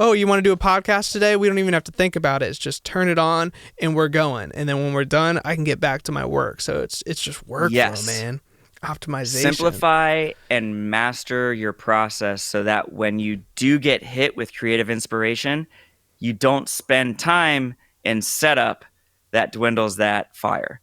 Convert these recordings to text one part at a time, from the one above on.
oh, you want to do a podcast today? We don't even have to think about it. It's just turn it on and we're going. And then when we're done, I can get back to my work. So it's just workflow, man. Optimization. Simplify and master your process so that when you do get hit with creative inspiration, you don't spend time in setup that dwindles that fire.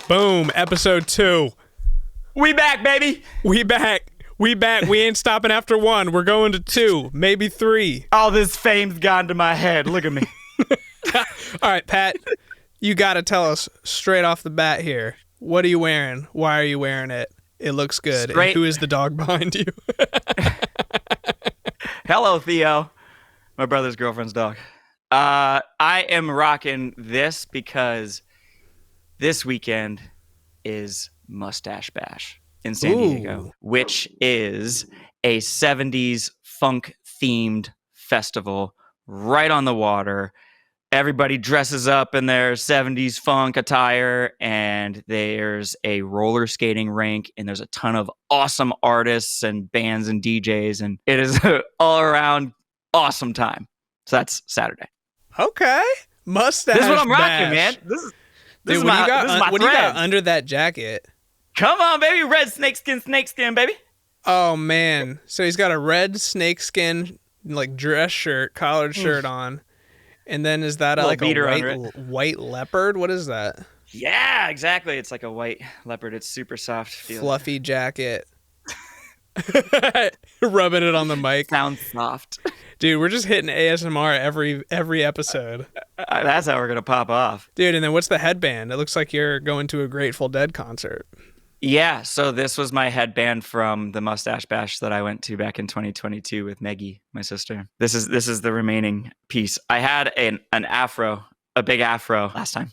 Boom. Episode 2. We back, baby. We back. We ain't stopping after 1. We're going to 2, maybe 3. All this fame's gone to my head. Look at me. All right, Pat, you got to tell us straight off the bat here. What are you wearing? Why are you wearing it? It looks good. And who is the dog behind you? Hello, Theo. My brother's girlfriend's dog. I am rocking this because this weekend is Mustache Bash in San Diego, which is a 70s funk-themed festival right on the water. Everybody dresses up in their 70s funk attire, and there's a roller skating rink, and there's a ton of awesome artists and bands and DJs, and it is an all-around awesome time. So that's Saturday. Okay. Mustache Bash. This is what I'm rocking, man. This is my what do you got under that jacket? Come on, baby. Red snakeskin, baby. Oh, man. So he's got a red snakeskin, like, dress shirt, collared shirt on. And then is that like a white leopard? What is that? Yeah, exactly. It's like a white leopard. It's super soft. Fluffy jacket. Rubbing it on the mic. Sounds soft. Dude, we're just hitting ASMR every episode. That's how we're going to pop off. Dude, and then what's the headband? It looks like you're going to a Grateful Dead concert. Yeah, so this was my headband from the Mustache Bash that I went to back in 2022 with Maggie, my sister. This is the remaining piece. I had an afro, a big afro last time.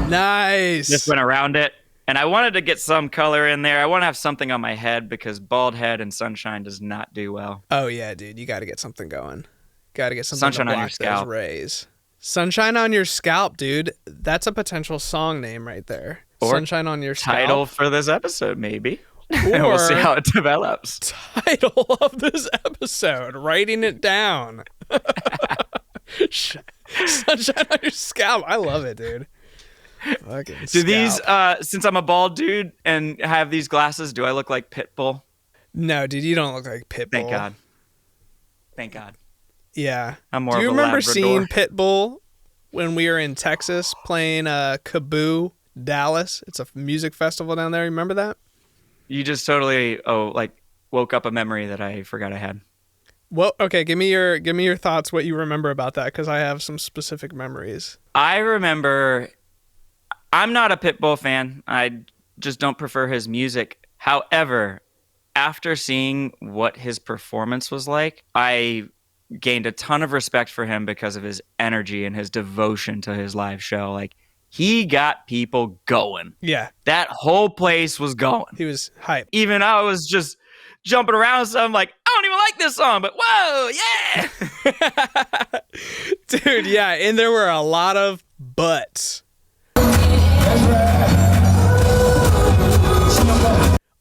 Nice. Just went around it. And I wanted to get some color in there. I want to have something on my head because bald head and sunshine does not do well. Oh, yeah, dude. You got to get something going. Got to get something sunshine to block on your scalp. those rays. Sunshine on your scalp, dude. That's a potential song name right there. Or sunshine on your scalp. Title for this episode, maybe. Or we'll see how it develops. Title of this episode. Writing it down. Sunshine on your scalp. I love it, dude. Fucking do scalp. These, since I'm a bald dude and have these glasses, do I look like Pitbull? No, dude, you don't look like Pitbull. Thank God. Yeah. I'm more Do you of a remember Labrador. seeing Pitbull when we were in Texas playing Kaboo Dallas? It's a music festival down there. Remember that? You just totally woke up a memory that I forgot I had. Well, okay, give me your thoughts, what you remember about that, because I have some specific memories. I remember, I'm not a Pitbull fan. I just don't prefer his music. However, after seeing what his performance was like, I gained a ton of respect for him because of his energy and his devotion to his live show. Like, he got people going. Yeah. That whole place was going. He was hype. Even I was just jumping around, so I'm like, I don't even like this song, but whoa, yeah. Dude, yeah, and there were a lot of butts.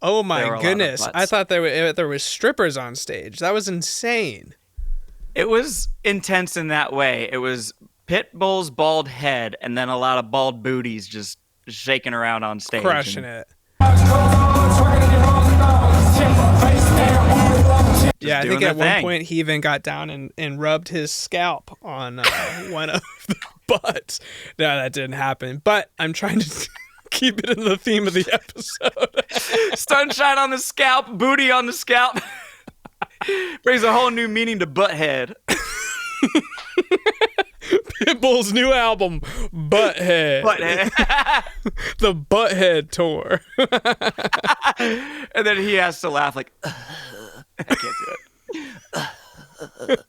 Oh my goodness. I thought there was strippers on stage. That was insane. It was intense in that way. It was Pitbull's bald head and then a lot of bald booties just shaking around on stage. Crushing it. Yeah, I think at one point he even got down and rubbed his scalp on one of the butts. No, that didn't happen. But I'm trying to keep it in the theme of the episode. Sunshine on the scalp, booty on the scalp. Brings a whole new meaning to Butthead. Pitbull's new album, Butthead. The Butthead tour. And then he has to laugh like, I can't do it.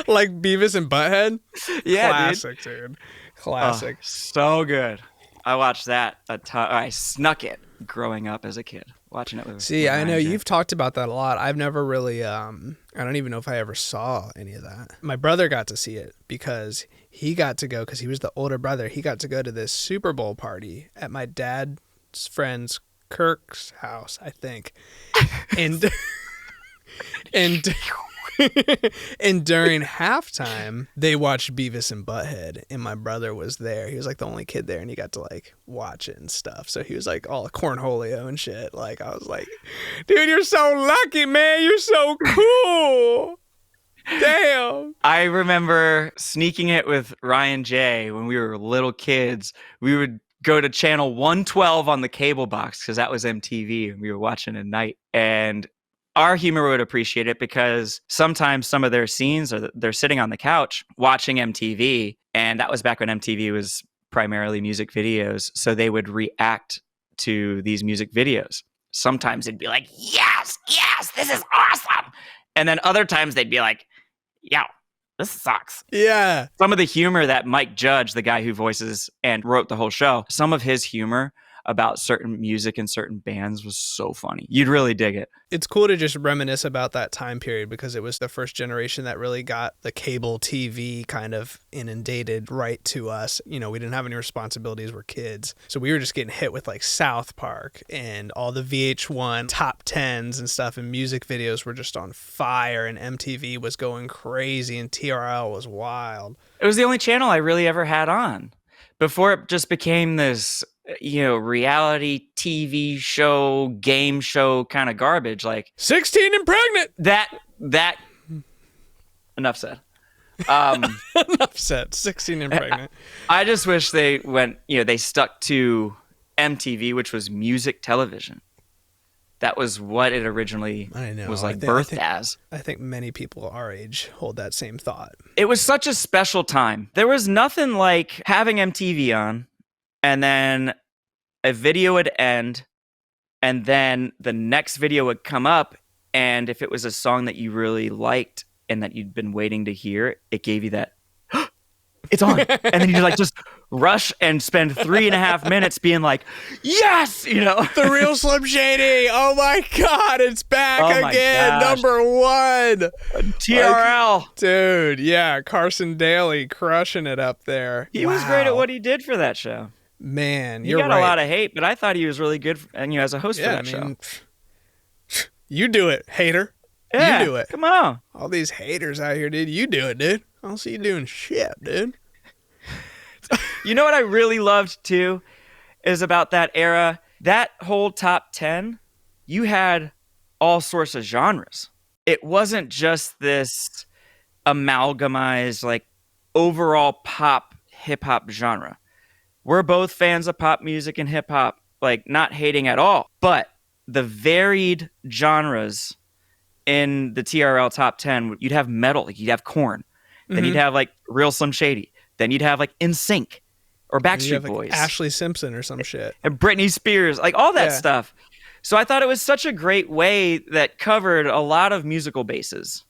Like Beavis and Butthead? Yeah, classic, dude. Classic. Oh, so good. I watched that a ton. I snuck it growing up as a kid, watching it with. See, with I know Ryan J. you've talked about that a lot. I've never really, I don't even know if I ever saw any of that. My brother got to see it because he got to go, because he was the older brother. He got to go to this Super Bowl party at my dad's friend's Kirk's house, I think. And and during halftime, they watched Beavis and Butthead, and my brother was there. He was like the only kid there, and he got to like watch it and stuff. So he was like all cornholio and shit. Like I was like, dude, you're so lucky, man. You're so cool. Damn. I remember sneaking it with Ryan J. when we were little kids. We would go to channel 112 on the cable box because that was MTV, and we were watching at night. And our humor would appreciate it because sometimes some of their scenes are they're sitting on the couch watching MTV, and that was back when MTV was primarily music videos, so they would react to these music videos. Sometimes they'd be like, yes, this is awesome. And then other times they'd be like, yo, this sucks. Yeah. Some of the humor that Mike Judge, the guy who voices and wrote the whole show, some of his humor about certain music and certain bands was so funny. You'd really dig it. It's cool to just reminisce about that time period because it was the first generation that really got the cable TV kind of inundated right to us. You know, we didn't have any responsibilities. We're kids. So we were just getting hit with like South Park and all the VH1 top 10s and stuff, and music videos were just on fire, and MTV was going crazy, and TRL was wild. It was the only channel I really ever had on before it just became this, you know, reality TV show, game show kind of garbage. Like 16 and pregnant. That enough said. Enough said. 16 and pregnant. I just wish they went, you know, they stuck to MTV, which was music television. That was what it originally was like birthed as. I think many people our age hold that same thought. It was such a special time. There was nothing like having MTV on, and then a video would end, and then the next video would come up, and if it was a song that you really liked and that you'd been waiting to hear, it gave you that, it's on. And then you like just rush and spend 3.5 minutes being like, yes, you know. The real Slim Shady. Oh my God, it's back again. Number one. TRL. Like, dude, yeah, Carson Daly crushing it up there. He was great at what he did for that show. Man, you're right. He got a lot of hate, but I thought he was really good and as a host for that show. You do it, hater. Yeah, you do it. Come on. All these haters out here, dude. You do it, dude. I don't see you doing shit, dude. You know what I really loved too is about that era, that whole top 10, you had all sorts of genres. It wasn't just this amalgamized like overall pop hip hop genre. We're both fans of pop music and hip hop, like not hating at all, but the varied genres in the TRL top 10, you'd have metal, like you'd have Korn, then you'd have like Real Slim Shady, then you'd have like NSYNC or Backstreet Boys, like Ashley Simpson or some shit, and Britney Spears, like all that stuff. So I thought it was such a great way that covered a lot of musical bases.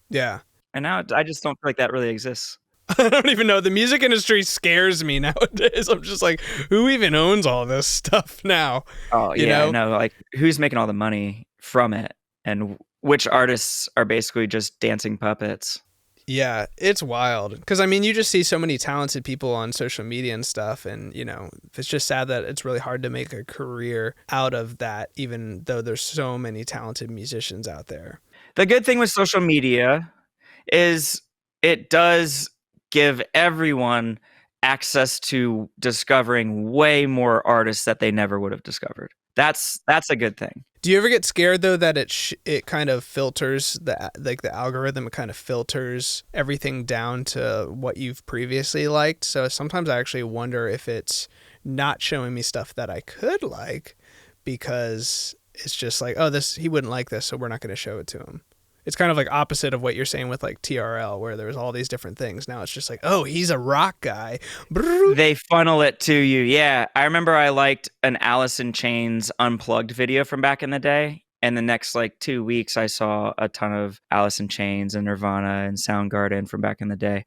Yeah. And now I just don't feel like that really exists. I don't even know. The music industry scares me nowadays. I'm just like, who even owns all this stuff now? Oh, yeah. No, like who's making all the money from it, and which artists are basically just dancing puppets. Yeah, it's wild. Because, I mean, you just see so many talented people on social media and stuff. And, you know, it's just sad that it's really hard to make a career out of that, even though there's so many talented musicians out there. The good thing with social media is it does give everyone access to discovering way more artists that they never would have discovered. That's a good thing. Do you ever get scared though that it kind of filters the algorithm? It kind of filters everything down to what you've previously liked. So sometimes I actually wonder if it's not showing me stuff that I could like because it's just like, oh, he wouldn't like this, so we're not going to show it to him. It's kind of like opposite of what you're saying with like TRL, where there's all these different things. Now it's just like, oh, he's a rock guy. They funnel it to you. Yeah. I remember I liked an Alice in Chains Unplugged video from back in the day. And the next like 2 weeks, I saw a ton of Alice in Chains and Nirvana and Soundgarden from back in the day,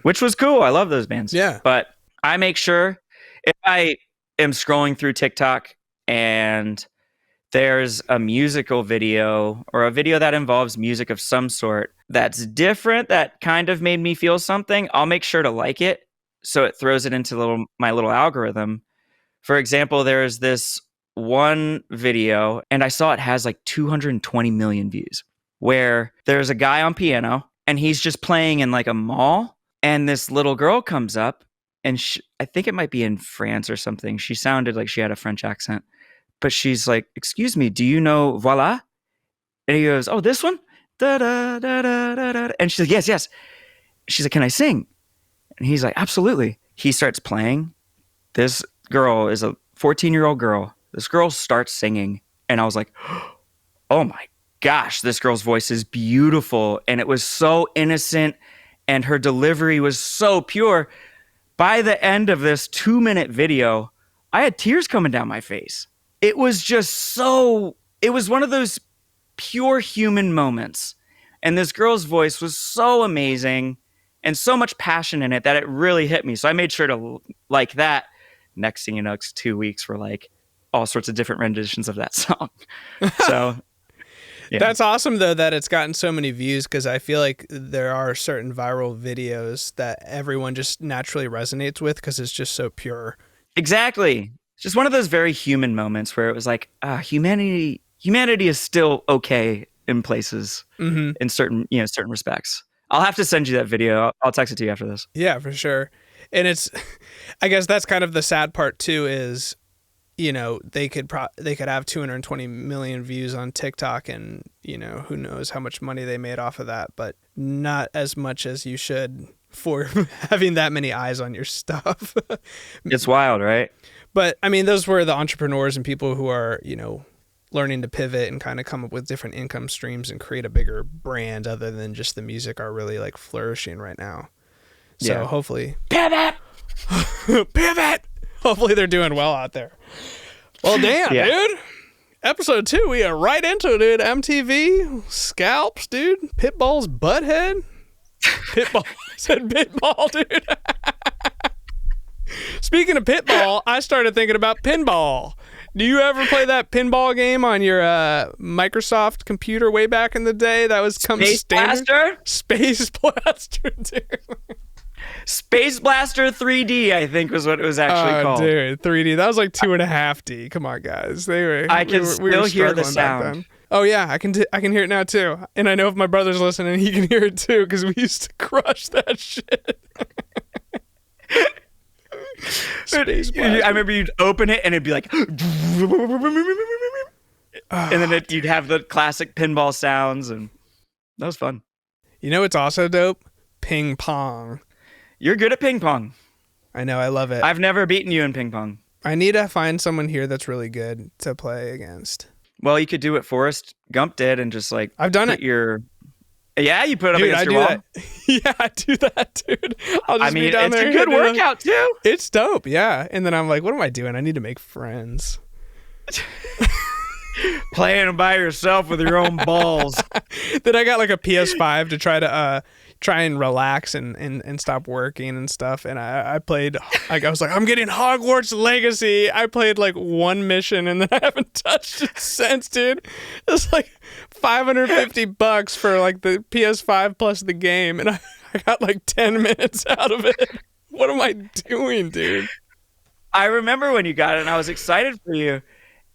which was cool. I love those bands. Yeah. But I make sure if I am scrolling through TikTok and there's a musical video or a video that involves music of some sort that's different, that kind of made me feel something, I'll make sure to like it. So it throws it into my little algorithm. For example, there's this one video, and I saw it has like 220 million views, where there's a guy on piano and he's just playing in like a mall, and this little girl comes up, and I think it might be in France or something. She sounded like she had a French accent, but she's like, "Excuse me, do you know Voila?" And he goes, "Oh, this one?" Da, da, da, da, da, da. And she's like, "Yes, yes." She's like, "Can I sing?" And he's like, "Absolutely." He starts playing. This girl is a 14-year-old girl. This girl starts singing, and I was like, oh my gosh, this girl's voice is beautiful. And it was so innocent, and her delivery was so pure. By the end of this 2-minute video, I had tears coming down my face. It was just it was one of those pure human moments. And this girl's voice was so amazing and so much passion in it that it really hit me. So I made sure to like that. Next thing you know, 2 weeks were like all sorts of different renditions of that song. So yeah. That's awesome though that it's gotten so many views, because I feel like there are certain viral videos that everyone just naturally resonates with because it's just so pure. Exactly. Just one of those very human moments where it was like, humanity is still okay in places, in certain respects. I'll have to send you that video. I'll text it to you after this. Yeah, for sure. And I guess that's kind of the sad part too, is, they could have 220 million views on TikTok, and, who knows how much money they made off of that, but not as much as you should for having that many eyes on your stuff. It's wild, right? But I mean, those were the entrepreneurs and people who are, learning to pivot and kind of come up with different income streams and create a bigger brand other than just the music, are really like flourishing right now. So hopefully pivot. Hopefully they're doing well out there. Well, damn, dude. Episode 2, we are right into it, dude. MTV, scalps, dude. Pitbull's butthead. Pitbull. I said pitball, dude. Speaking of pitball, I started thinking about pinball. Do you ever play that pinball game on your Microsoft computer way back in the day? That was Space standard. Blaster? Space Blaster, dude. Space Blaster 3D, I think, was what it was actually called. Dude, 3D. That was like 2.5D. Come on, guys. I can still hear the sound. Oh yeah, I can hear it now too. And I know if my brother's listening, he can hear it too, because we used to crush that shit. Space Blaster. I remember you'd open it and it'd be like, and then you'd have the classic pinball sounds, and that was fun. You know what's also dope? Ping pong. You're good at ping pong. I know, I love it. I've never beaten you in ping pong. I need to find someone here that's really good to play against. Well, you could do what Forrest Gump did and just like I've done it. Yeah, you put it up against your wall. That. Yeah, I do that, dude. I'll just be down there. It's a good workout too. It's dope, yeah. And then I'm like, what am I doing? I need to make friends. Playing by yourself with your own balls. Then I got like a PS5 to try and relax and stop working and stuff. And I played, like, I was like, I'm getting Hogwarts Legacy. I played like one mission and then I haven't touched it since, dude. It's like $550 for like the PS5 plus the game. And I got like 10 minutes out of it. What am I doing, dude? I remember when you got it and I was excited for you.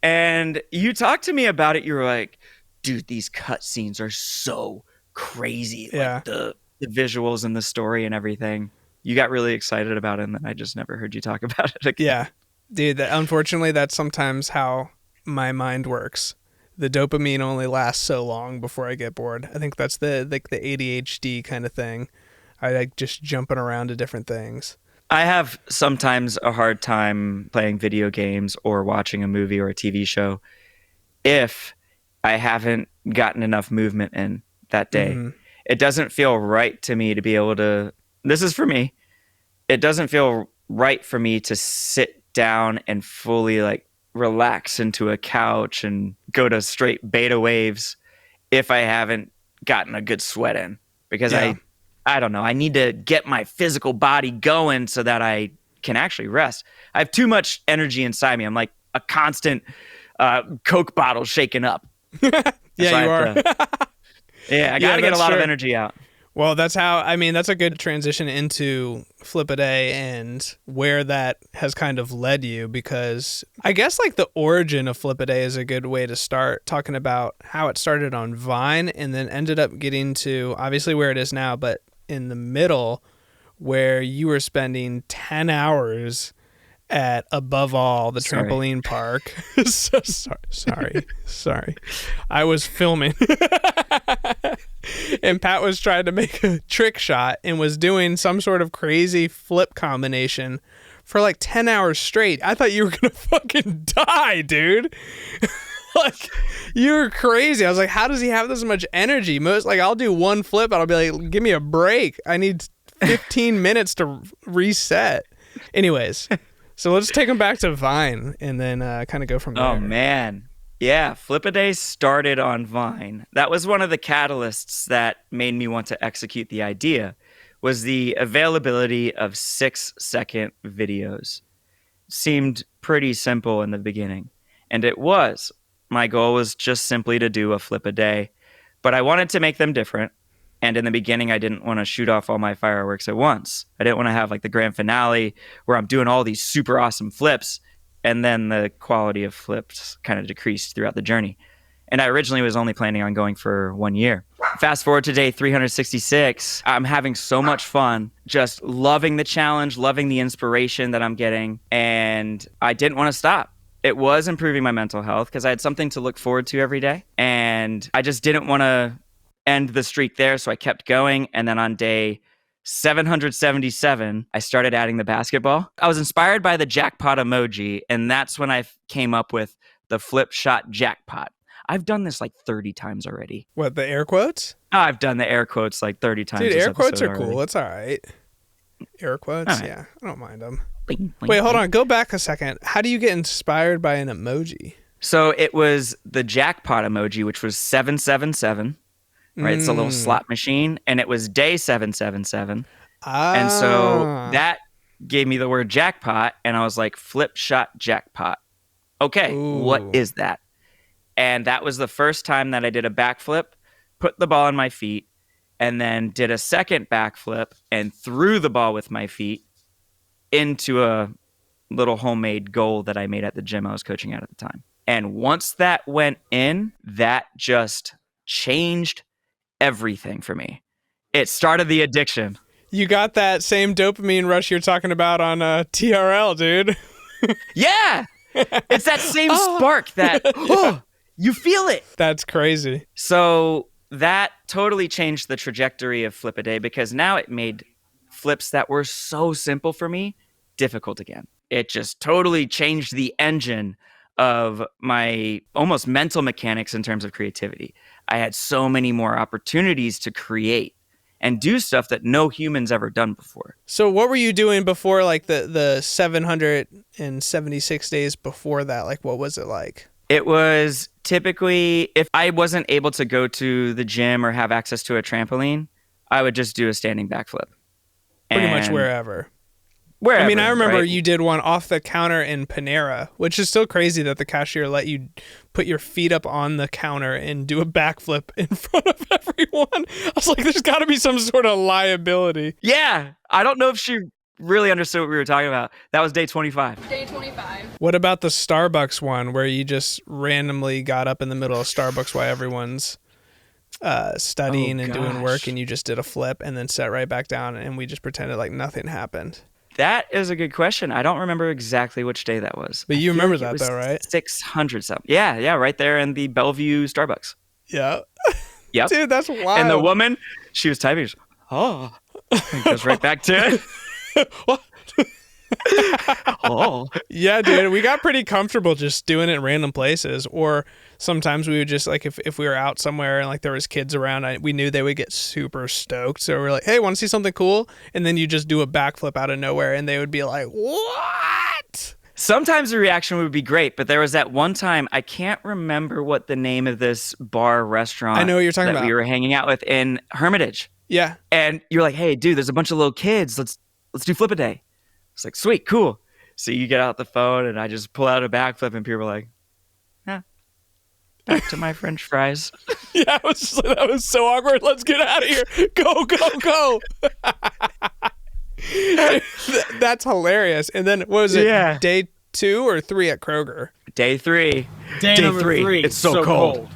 And you talked to me about it. You were like, dude, these cutscenes are so crazy. Yeah. Like the visuals and the story and everything. You got really excited about it, and then I just never heard you talk about it again. Yeah. Dude, unfortunately, that's sometimes how my mind works. The dopamine only lasts so long before I get bored. I think that's the ADHD kind of thing. I like just jumping around to different things. I have sometimes a hard time playing video games or watching a movie or a TV show if I haven't gotten enough movement in that day. Mm-hmm. It doesn't feel right to me to be able to, this is for me, it doesn't feel right for me to sit down and fully like relax into a couch and go to straight beta waves if I haven't gotten a good sweat in, because I don't know. I need to get my physical body going so that I can actually rest. I have too much energy inside me. I'm like a constant Coke bottle shaken up. Yeah, you are. I got to get a lot of energy out. Well, that's a good transition into Flip-A-Day and where that has kind of led you, because I guess like the origin of Flip-A-Day is a good way to start talking about how it started on Vine and then ended up getting to obviously where it is now, but in the middle where you were spending 10 hours at Above All, the trampoline park. So sorry. I was filming. And Pat was trying to make a trick shot and was doing some sort of crazy flip combination for like 10 hours straight. I thought you were going to fucking die, dude. Like, you were crazy. I was like, how does he have this much energy? I'll do one flip and I'll be like, give me a break. I need 15 minutes to reset. Anyways, so let's take him back to Vine and then kind of go from there. Oh, man. Yeah, Flip-A-Day started on Vine. That was one of the catalysts that made me want to execute the idea, was the availability of 6-second videos. Seemed pretty simple in the beginning, and it was. My goal was just simply to do a Flip-A-Day, but I wanted to make them different. And in the beginning, I didn't want to shoot off all my fireworks at once. I didn't want to have like the grand finale where I'm doing all these super awesome flips, and then the quality of flips kind of decreased throughout the journey. And I originally was only planning on going for 1 year. Fast forward to day 366. I'm having so much fun, just loving the challenge, loving the inspiration that I'm getting. And I didn't want to stop. It was improving my mental health because I had something to look forward to every day. And I just didn't want to end the streak there. So I kept going. And then on day 777, I started adding the basketball. I was inspired by the jackpot emoji, and that's when I came up with the flip shot jackpot. I've done this like 30 times already. What, the air quotes? I've done the air quotes like 30 times. Dude, air quotes are already. Cool. It's all right. Air quotes? All right. Yeah, I don't mind them. Bing, bing, Wait, hold bing. on. Go back a second. How do you get inspired by an emoji? So it was the jackpot emoji, which was 777. Right, it's a little slot machine, and it was day 777. And so that gave me the word jackpot, and I was like, flip shot jackpot. Okay, Ooh. What is that? And that was the first time that I did a backflip, put the ball on my feet, and then did a second backflip and threw the ball with my feet into a little homemade goal that I made at the gym I was coaching at the time. And once that went in, that just changed everything for me. It started the addiction. You got that same dopamine rush you're talking about on TRL, dude. Yeah, it's that same spark that you feel it. That's crazy. So that totally changed the trajectory of Flip-A-Day, because now it made flips that were so simple for me difficult again. It just totally changed the engine of my almost mental mechanics in terms of creativity. I had so many more opportunities to create and do stuff that no human's ever done before. So what were you doing before, like the 776 days before that? Like, what was it like? It was typically, if I wasn't able to go to the gym or have access to a trampoline, I would just do a standing backflip. Pretty much wherever. Wherever, I mean, I remember right? you did one off the counter in Panera, which is still crazy that the cashier let you put your feet up on the counter and do a backflip in front of everyone. I was like, there's got to be some sort of liability. Yeah. I don't know if she really understood what we were talking about. That was day 25. Day 25. What about the Starbucks one where you just randomly got up in the middle of Starbucks while everyone's studying and doing work, and you just did a flip and then sat right back down and we just pretended like nothing happened? That is a good question. I don't remember exactly which day that was. But you remember that though, right? 600 something. Yeah, right there in the Bellevue Starbucks. Yeah. Yep. Dude, that's wild. And the woman, she was typing, she goes, and goes right back to it. What? Oh. Yeah, dude, we got pretty comfortable just doing it in random places. Or sometimes we would just, like, if we were out somewhere and like there was kids around, we knew they would get super stoked. So we're like, hey, want to see something cool? And then you just do a backflip out of nowhere and they would be like, what? Sometimes the reaction would be great, but there was that one time, I can't remember what the name of this bar restaurant I know what you're talking about. we were hanging out with in Hermitage. Yeah. And you're like, hey, dude, there's a bunch of little kids. Let's do flip a day. It's like, sweet, cool. So you get out the phone and I just pull out a backflip and people are like, back to my French fries. Yeah, that was so awkward. Let's get out of here. Go, go, go. That's hilarious. And then, what was it? Yeah. Day 2 or 3 at Kroger? Day 3. Day number 3. It's so cold.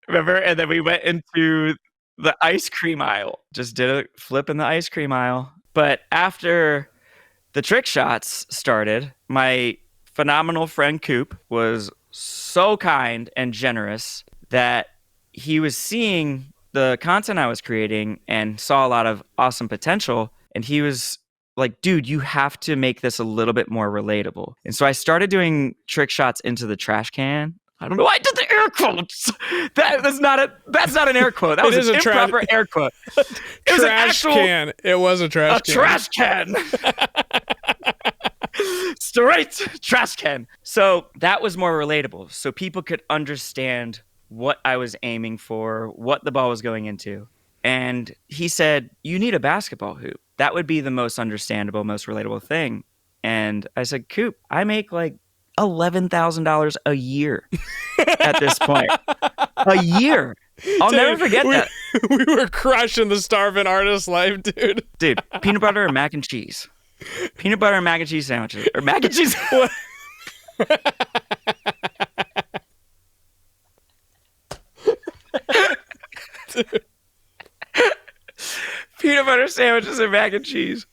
Remember? And then we went into the ice cream aisle. Just did a flip in the ice cream aisle. But after the trick shots started, my phenomenal friend Coop was so kind and generous that he was seeing the content I was creating and saw a lot of awesome potential. And he was like, dude, you have to make this a little bit more relatable. And so I started doing trick shots into the trash can. I don't know why I did the air quotes. That's not an air quote. That was an improper air quote. It was an actual can. It was a trash can. A trash can. Straight trash can. So that was more relatable. So people could understand what I was aiming for, what the ball was going into. And he said, you need a basketball hoop. That would be the most understandable, most relatable thing. And I said, Coop, I make like $11,000 a year at this point. A year. I'll never forget that. We were crushing the starving artist life, dude. Dude, peanut butter and mac and cheese. Peanut butter and mac and cheese sandwiches. Or mac and cheese. Peanut butter sandwiches and mac and cheese.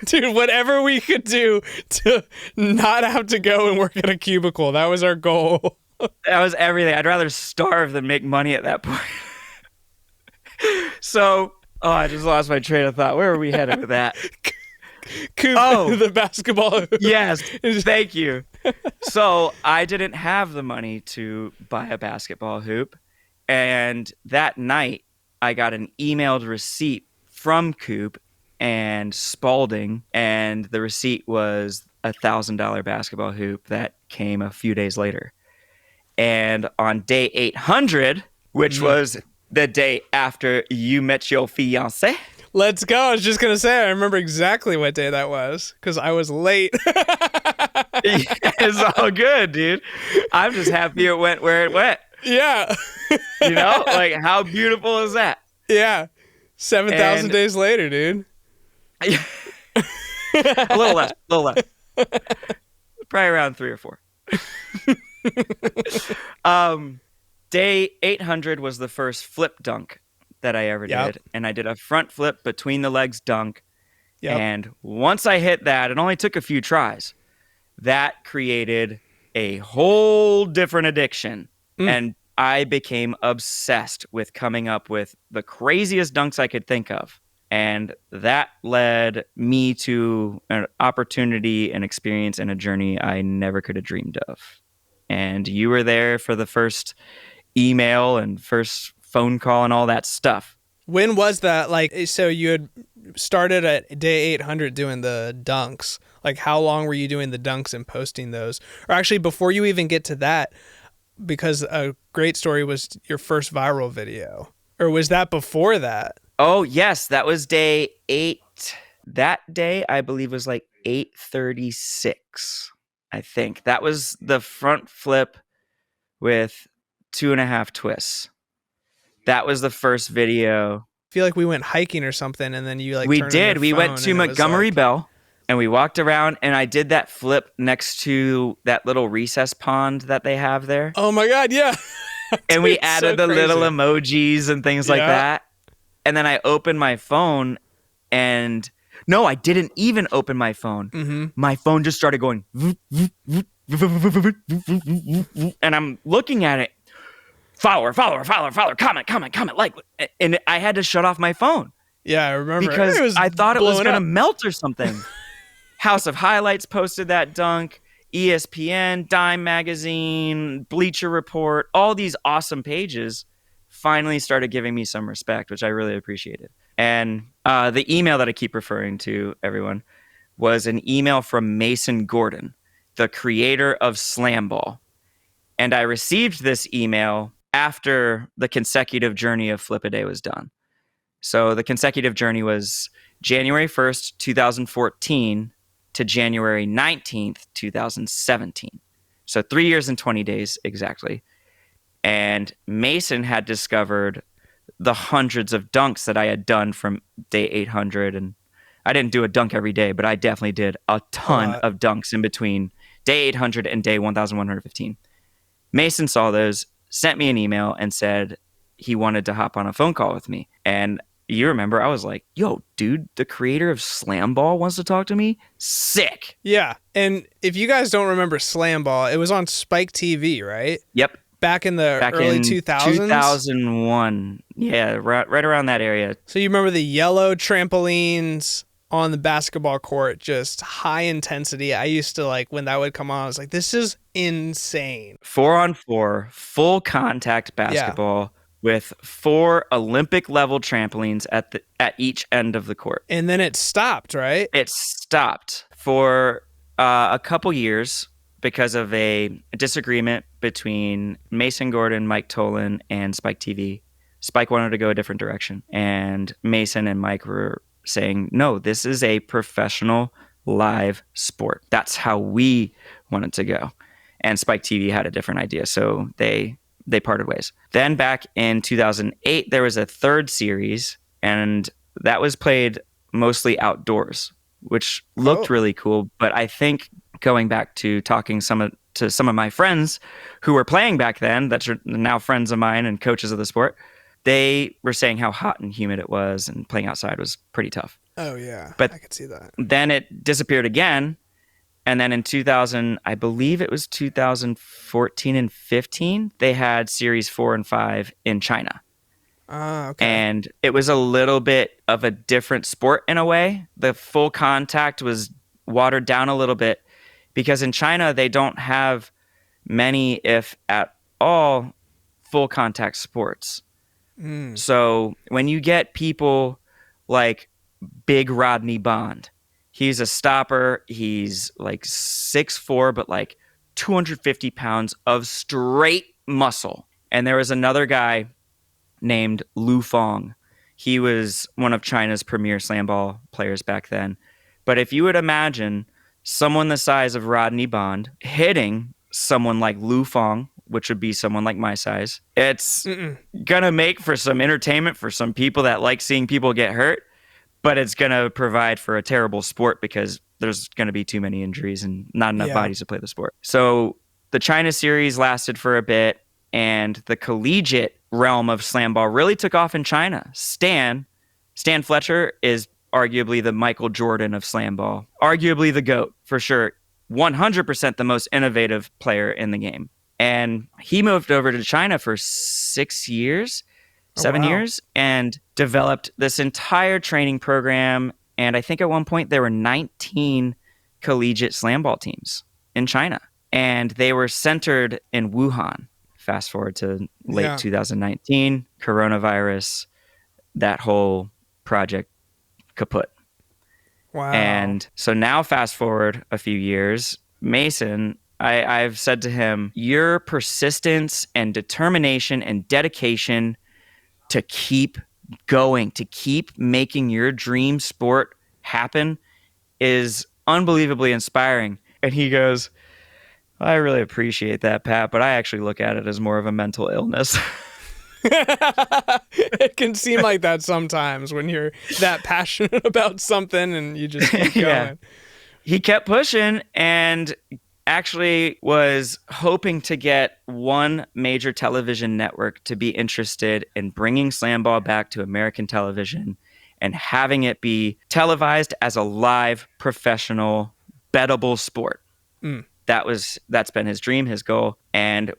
Dude, whatever we could do to not have to go and work at a cubicle. That was our goal. That was everything. I'd rather starve than make money at that point. So, I just lost my train of thought. Where were we headed with that? Coop, the basketball. Yes, thank you. So I didn't have the money to buy a basketball hoop. And that night, I got an emailed receipt from Coop and Spalding. And the receipt was a $1,000 basketball hoop that came a few days later. And on day 800, which was the day after you met your fiancé. Let's go. I was just going to say, I remember exactly what day that was because I was late. It's all good, dude. I'm just happy it went where it went. Yeah. You know, like how beautiful is that? Yeah. 7,000 days later, dude. A little less. Probably around 3 or 4. Day 800 was the first flip dunk that I ever did. And I did a front flip between the legs dunk. Yep. And once I hit that, it only took a few tries. That created a whole different addiction. And I became obsessed with coming up with the craziest dunks I could think of. And that led me to an opportunity, an experience, and a journey I never could have dreamed of. And you were there for the first email and first phone call and all that stuff. When was that? Like, so you had started at day 800 doing the dunks. Like, how long were you doing the dunks and posting those? Or actually, before you even get to that, because a great story was your first viral video. Or was that before that? Oh, yes. That was day 8. That day, I believe, was like 8:36, I think. That was the front flip with 2.5 twists. That was the first video. I feel like we went hiking or something, and then you like we did. We went to Montgomery Bell, and we walked around, and I did that flip next to that little recess pond that they have there. Oh my God, yeah. And we added the little emojis and things like that. And then I opened my phone, and no, I didn't even open my phone. My phone just started going, and I'm looking at it. Follower, comment, like, and I had to shut off my phone. Yeah, I remember. Because I thought it was going to melt or something. House of Highlights posted that dunk, ESPN, Dime Magazine, Bleacher Report, all these awesome pages finally started giving me some respect, which I really appreciated. And the email that I keep referring to, everyone, was an email from Mason Gordon the creator of SlamBall. And I received this email after the consecutive journey of Flip-A-Day was done. So the consecutive journey was January 1st, 2014 to January 19th, 2017. So 3 years and 20 days exactly. And Mason had discovered the hundreds of dunks that I had done from day 800. And I didn't do a dunk every day, but I definitely did a ton of dunks in between day 800 and day 1115. Mason saw those, sent me an email, and said he wanted to hop on a phone call with me. And you remember, I was like, yo, dude, the creator of SlamBall wants to talk to me? Sick. Yeah. And if you guys don't remember SlamBall, it was on Spike TV, right? Yep. Back in the early 2000s? 2001. Yeah, right around that area. So you remember the yellow trampolines on the basketball court, just high intensity. I used to, like, when that would come on, I was like, this is insane. 4-on-4, full contact basketball with 4 Olympic level trampolines at each end of the court. And then it stopped, right? It stopped for a couple years because of a disagreement between Mason Gordon, Mike Tolan, and Spike TV. Spike wanted to go a different direction, and Mason and Mike were saying, no, this is a professional live sport. That's how we wanted to go. And Spike TV had a different idea, so they parted ways. Then back in 2008, there was a third series, and that was played mostly outdoors, which looked really cool. But I think going back to talking to some of my friends who were playing back then, that are now friends of mine and coaches of the sport, they were saying how hot and humid it was, and playing outside was pretty tough. Oh, yeah. But I could see that. Then it disappeared again. And then in 2000, I believe it was 2014 and 15, they had series 4 and 5 in China. Okay. And it was a little bit of a different sport in a way. The full contact was watered down a little bit because in China, they don't have many, if at all, full contact sports. So when you get people like Big Rodney Bond, he's a stopper. He's like 6'4", but like 250 pounds of straight muscle. And there was another guy named Lu Fong. He was one of China's premier SlamBall players back then. But if you would imagine someone the size of Rodney Bond hitting someone like Lu Fong, which would be someone like my size, it's gonna make for some entertainment for some people that like seeing people get hurt, but it's gonna provide for a terrible sport because there's gonna be too many injuries and not enough bodies to play the sport. So the China series lasted for a bit, and the collegiate realm of SlamBall really took off in China. Stan Fletcher is arguably the Michael Jordan of SlamBall, arguably the GOAT for sure, 100% the most innovative player in the game. And he moved over to China for 7 years, and developed this entire training program. And I think at one point there were 19 collegiate SlamBall teams in China, and they were centered in Wuhan. Fast forward to late 2019, coronavirus, that whole project kaput. Wow. And so now fast forward a few years, Mason, I've said to him, your persistence and determination and dedication to keep going, to keep making your dream sport happen is unbelievably inspiring. And he goes, I really appreciate that, Pat, but I actually look at it as more of a mental illness. It can seem like that sometimes when you're that passionate about something and you just keep going. He kept pushing and actually was hoping to get one major television network to be interested in bringing SlamBall back to American television and having it be televised as a live, professional, bettable sport. That's been his dream, his goal. And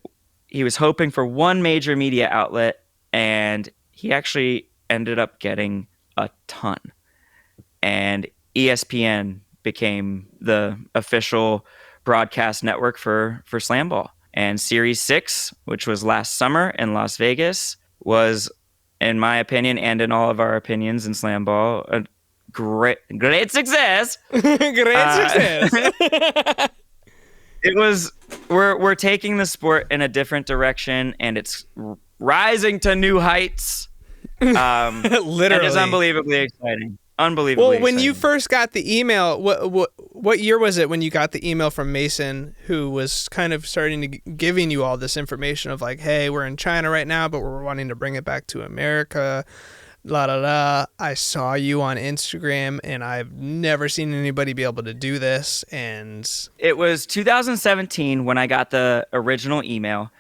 he was hoping for one major media outlet, and he actually ended up getting a ton. And ESPN became the official broadcast network for SlamBall. And Series 6, which was last summer in Las Vegas, was, in my opinion and in all of our opinions in SlamBall, a great success. Great success. we're taking the sport in a different direction, and it's rising to new heights. Literally, and it's unbelievably exciting. Well, when you first got the email, what year was it when you got the email from Mason, who was kind of starting to giving you all this information of like, hey, we're in China right now, but we're wanting to bring it back to America. La la la. I saw you on Instagram, and I've never seen anybody be able to do this. And it was 2017 when I got the original email,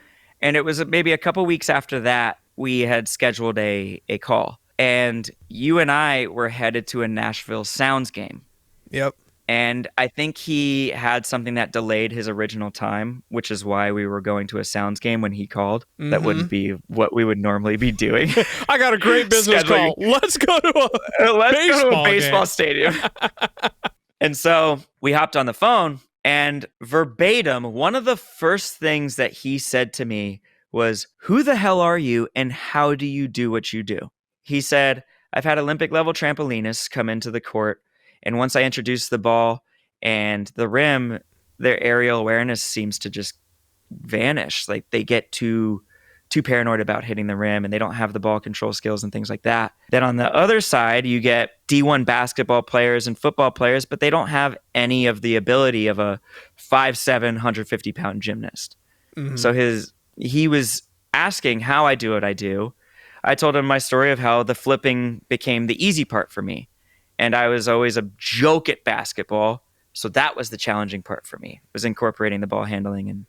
and it was maybe a couple weeks after that we had scheduled a call. And you and I were headed to a Nashville Sounds game. Yep. And I think he had something that delayed his original time, which is why we were going to a Sounds game when he called. Mm-hmm. That wouldn't be what we would normally be doing. I got a great business call. Let's go to a baseball stadium. And so we hopped on the phone, and verbatim, one of the first things that he said to me was, "Who the hell are you, and how do you do what you do?" He said, "I've had Olympic level trampolinists come into the court, and once I introduce the ball and the rim, their aerial awareness seems to just vanish. Like they get too paranoid about hitting the rim, and they don't have the ball control skills and things like that. Then on the other side, you get D1 basketball players and football players, but they don't have any of the ability of a 5'7", 150-pound gymnast." Mm-hmm. So he was asking how I do what I do. I told him my story of how the flipping became the easy part for me. And I was always a joke at basketball. So that was the challenging part for me, was incorporating the ball handling and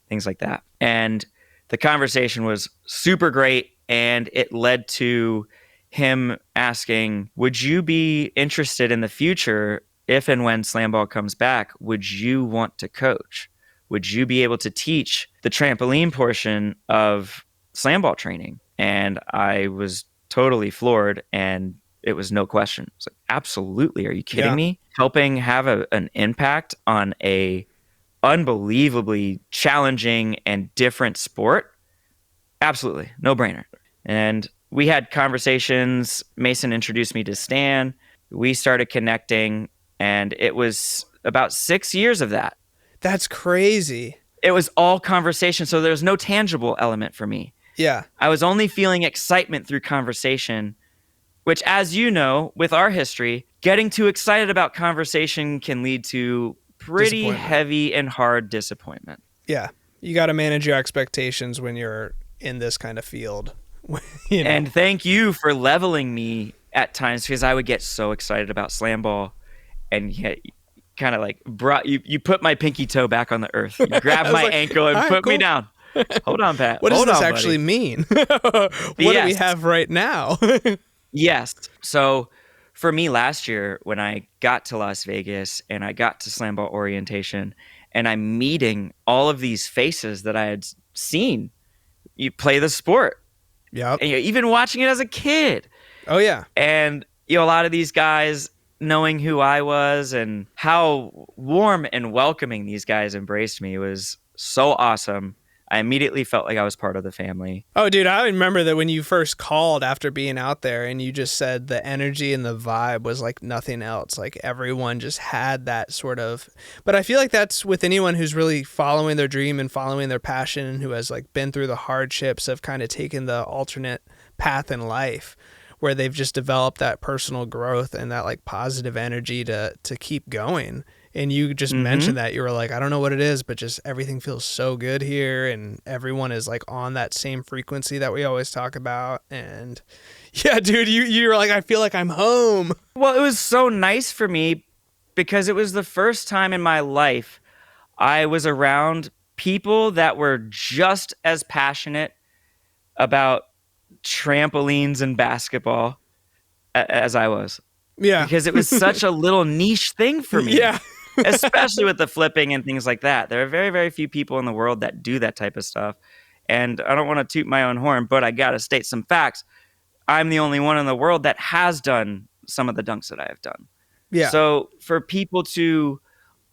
things like that. And the conversation was super great. And it led to him asking, would you be interested in the future, if and when SlamBall comes back, would you want to coach? Would you be able to teach the trampoline portion of SlamBall training? And I was totally floored, and it was no question. I was like, absolutely. Are you kidding me? Helping have an impact on a unbelievably challenging and different sport? Absolutely. No brainer. And we had conversations. Mason introduced me to Stan. We started connecting, and it was about 6 years of that. That's crazy. It was all conversation. So there was no tangible element for me. Yeah. I was only feeling excitement through conversation, which, as you know, with our history, getting too excited about conversation can lead to pretty heavy and hard disappointment. Yeah. You got to manage your expectations when you're in this kind of field. You know? And thank you for leveling me at times, because I would get so excited about SlamBall, and kind of like you put my pinky toe back on the earth. You grabbed my ankle and put me down. Hold on, Pat. What does this actually mean? What do we have right now? Yes. So for me last year, when I got to Las Vegas and I got to SlamBall orientation, and I'm meeting all of these faces that I had seen you play the sport. Yeah. And you're even watching it as a kid. Oh, yeah. And a lot of these guys knowing who I was and how warm and welcoming these guys embraced me was so awesome. I immediately felt like I was part of the family. Oh, dude, I remember that when you first called after being out there, and you just said the energy and the vibe was like nothing else. Like everyone just had that sort of, but I feel like that's with anyone who's really following their dream and following their passion, and who has like been through the hardships of kind of taking the alternate path in life, where they've just developed that personal growth and that like positive energy to keep going. And you just mentioned that. You were like, I don't know what it is, but just everything feels so good here, and everyone is like on that same frequency that we always talk about. And yeah, dude, you were like, I feel like I'm home. Well, it was so nice for me because it was the first time in my life I was around people that were just as passionate about trampolines and basketball as I was. Yeah. Because it was such a little niche thing for me. Yeah. Especially with the flipping and things like that. There are very, very few people in the world that do that type of stuff. And I don't want to toot my own horn, but I got to state some facts. I'm the only one in the world that has done some of the dunks that I have done. Yeah. So for people to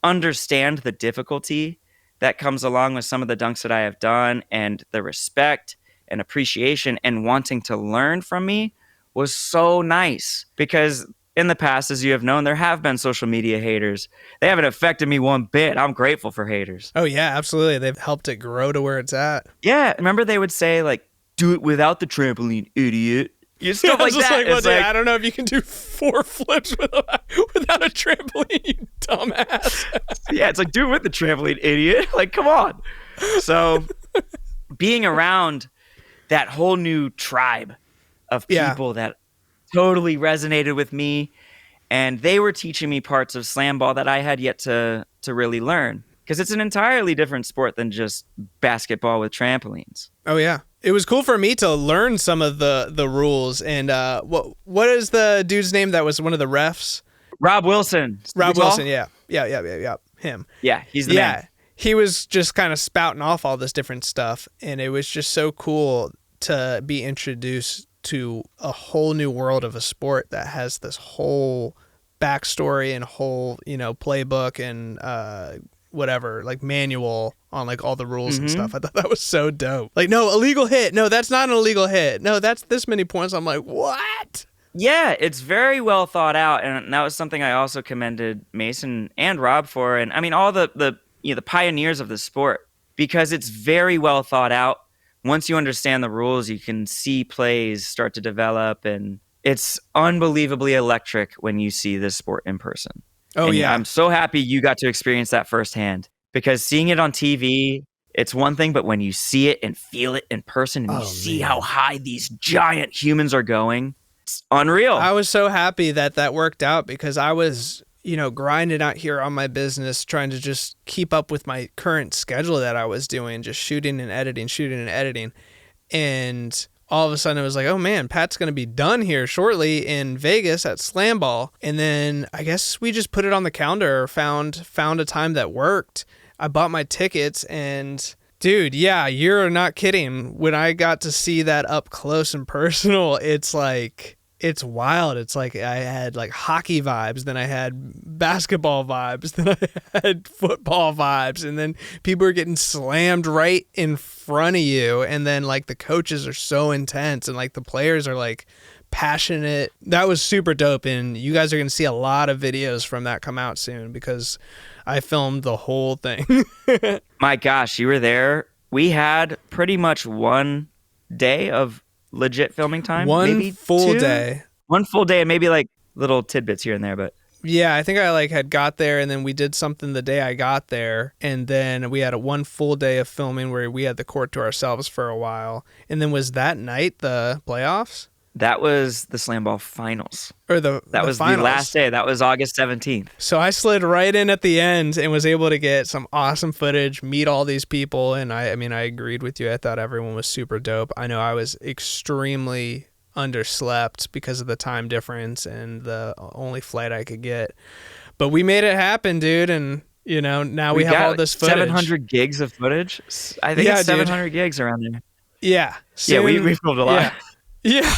understand the difficulty that comes along with some of the dunks that I have done, and the respect and appreciation and wanting to learn from me, was so nice, because in the past, as you have known, there have been social media haters. They haven't affected me one bit. I'm grateful for haters. Oh, yeah, absolutely. They've helped it grow to where it's at. Yeah. Remember they would say, like, do it without the trampoline, idiot. You stuff like that. Well, dude, I don't know if you can do 4 flips without a trampoline, you dumbass. Yeah, it's like, do it with the trampoline, idiot. Like, come on. So being around that whole new tribe of people that totally resonated with me, and they were teaching me parts of SlamBall that I had yet to really learn, because it's an entirely different sport than just basketball with trampolines. Oh yeah, it was cool for me to learn some of the rules. And what is the dude's name that was one of the refs? Rob Wilson. Rob Wilson, yeah, him. Yeah, he's the man. He was just kind of spouting off all this different stuff, and it was just so cool to be introduced to a whole new world of a sport that has this whole backstory and whole, playbook and whatever, like manual on like all the rules and stuff. I thought that was so dope. Like, no, illegal hit. No, that's not an illegal hit. No, that's this many points. I'm like, what? Yeah, it's very well thought out, and that was something I also commended Mason and Rob for, and I mean all the pioneers of the sport, because it's very well thought out. Once you understand the rules, you can see plays start to develop, and it's unbelievably electric when you see this sport in person. Oh, and yeah. I'm so happy you got to experience that firsthand, because seeing it on TV, it's one thing, but when you see it and feel it in person and you see how high these giant humans are going, it's unreal. I was so happy that worked out, because I was, grinding out here on my business, trying to just keep up with my current schedule that I was doing, just shooting and editing. And all of a sudden it was like, oh man, Pat's going to be done here shortly in Vegas at SlamBall. And then I guess we just put it on the calendar, found a time that worked. I bought my tickets, and dude, yeah, you're not kidding. When I got to see that up close and personal, it's wild. It's like I had like hockey vibes, then I had basketball vibes, then I had football vibes, and then people are getting slammed right in front of you, and then like the coaches are so intense, and like the players are like passionate. That was super dope, and you guys are going to see a lot of videos from that come out soon, because I filmed the whole thing. My gosh, you were there. We had pretty much one day of legit filming time. Maybe full day. One full day, and maybe like little tidbits here and there, but yeah, I think I like had got there, and then we did something the day I got there, and then we had one full day of filming where we had the court to ourselves for a while. And then was that night the playoffs? That was the SlamBall finals. Or that was finals. The last day. That was August 17th. So I slid right in at the end and was able to get some awesome footage, meet all these people. And I agreed with you. I thought everyone was super dope. I know I was extremely underslept because of the time difference and the only flight I could get. But we made it happen, dude. And, now we have all this footage. 700 gigs of footage? I think it's 700 gigs around there. Yeah. Soon, yeah, we filmed a lot. Yeah.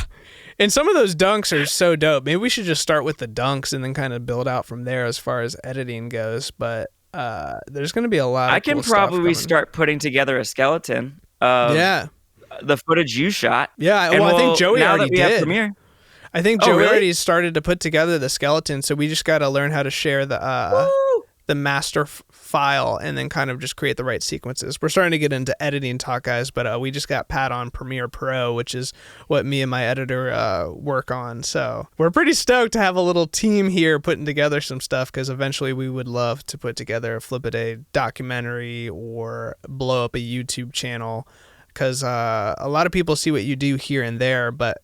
And some of those dunks are so dope. Maybe we should just start with the dunks and then kind of build out from there as far as editing goes. But there's going to be a lot of I can probably start putting together a skeleton of the footage you shot. Yeah, well, I think Joey already did. Premiere. I think Joey already started to put together the skeleton, so we just got to learn how to share the master file and then kind of just create the right sequences. We're starting to get into editing talk, guys, but we just got Pat on Premiere Pro, which is what me and my editor work on. So we're pretty stoked to have a little team here putting together some stuff, because eventually we would love to put together a Flip-A-Day documentary or blow up a YouTube channel, because a lot of people see what you do here and there, but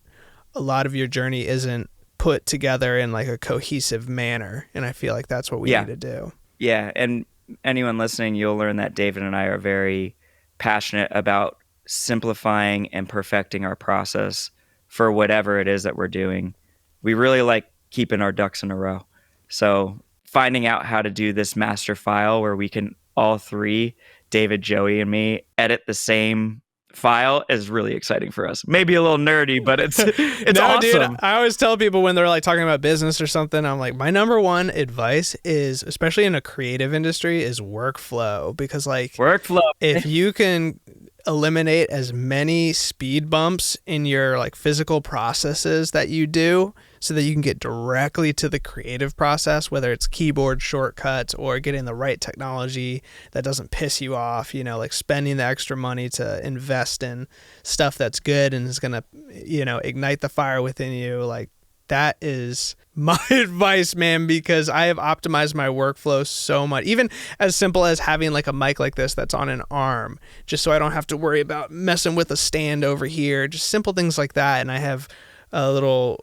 a lot of your journey isn't put together in like a cohesive manner, and I feel like that's what we need to do. Yeah, and anyone listening, you'll learn that David and I are very passionate about simplifying and perfecting our process for whatever it is that we're doing. We really like keeping our ducks in a row. So finding out how to do this master file where we can all three, David, Joey, and me, edit the same file is really exciting for us. Maybe a little nerdy, but it's awesome. Dude, I always tell people when they're like talking about business or something, I'm like, my number one advice is, especially in a creative industry, is workflow. Because like if you can eliminate as many speed bumps in your like physical processes that you do, so that you can get directly to the creative process, whether it's keyboard shortcuts or getting the right technology that doesn't piss you off, you know, like spending the extra money to invest in stuff that's good and is going to, you know, ignite the fire within you. Like, that is my advice, man, because I have optimized my workflow so much, even as simple as having like a mic like this that's on an arm, just so I don't have to worry about messing with a stand over here, just simple things like that. And I have a little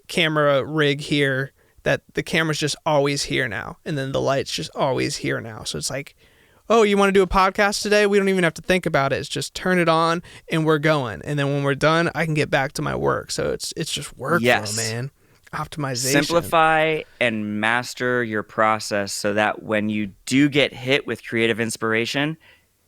camera rig here that the camera's just always here now. And then the light's just always here now. So it's like, oh, you want to do a podcast today? We don't even have to think about it. It's just turn it on and we're going. And then when we're done, I can get back to my work. So it's just workflow, man. Optimization. Simplify and master your process so that when you do get hit with creative inspiration,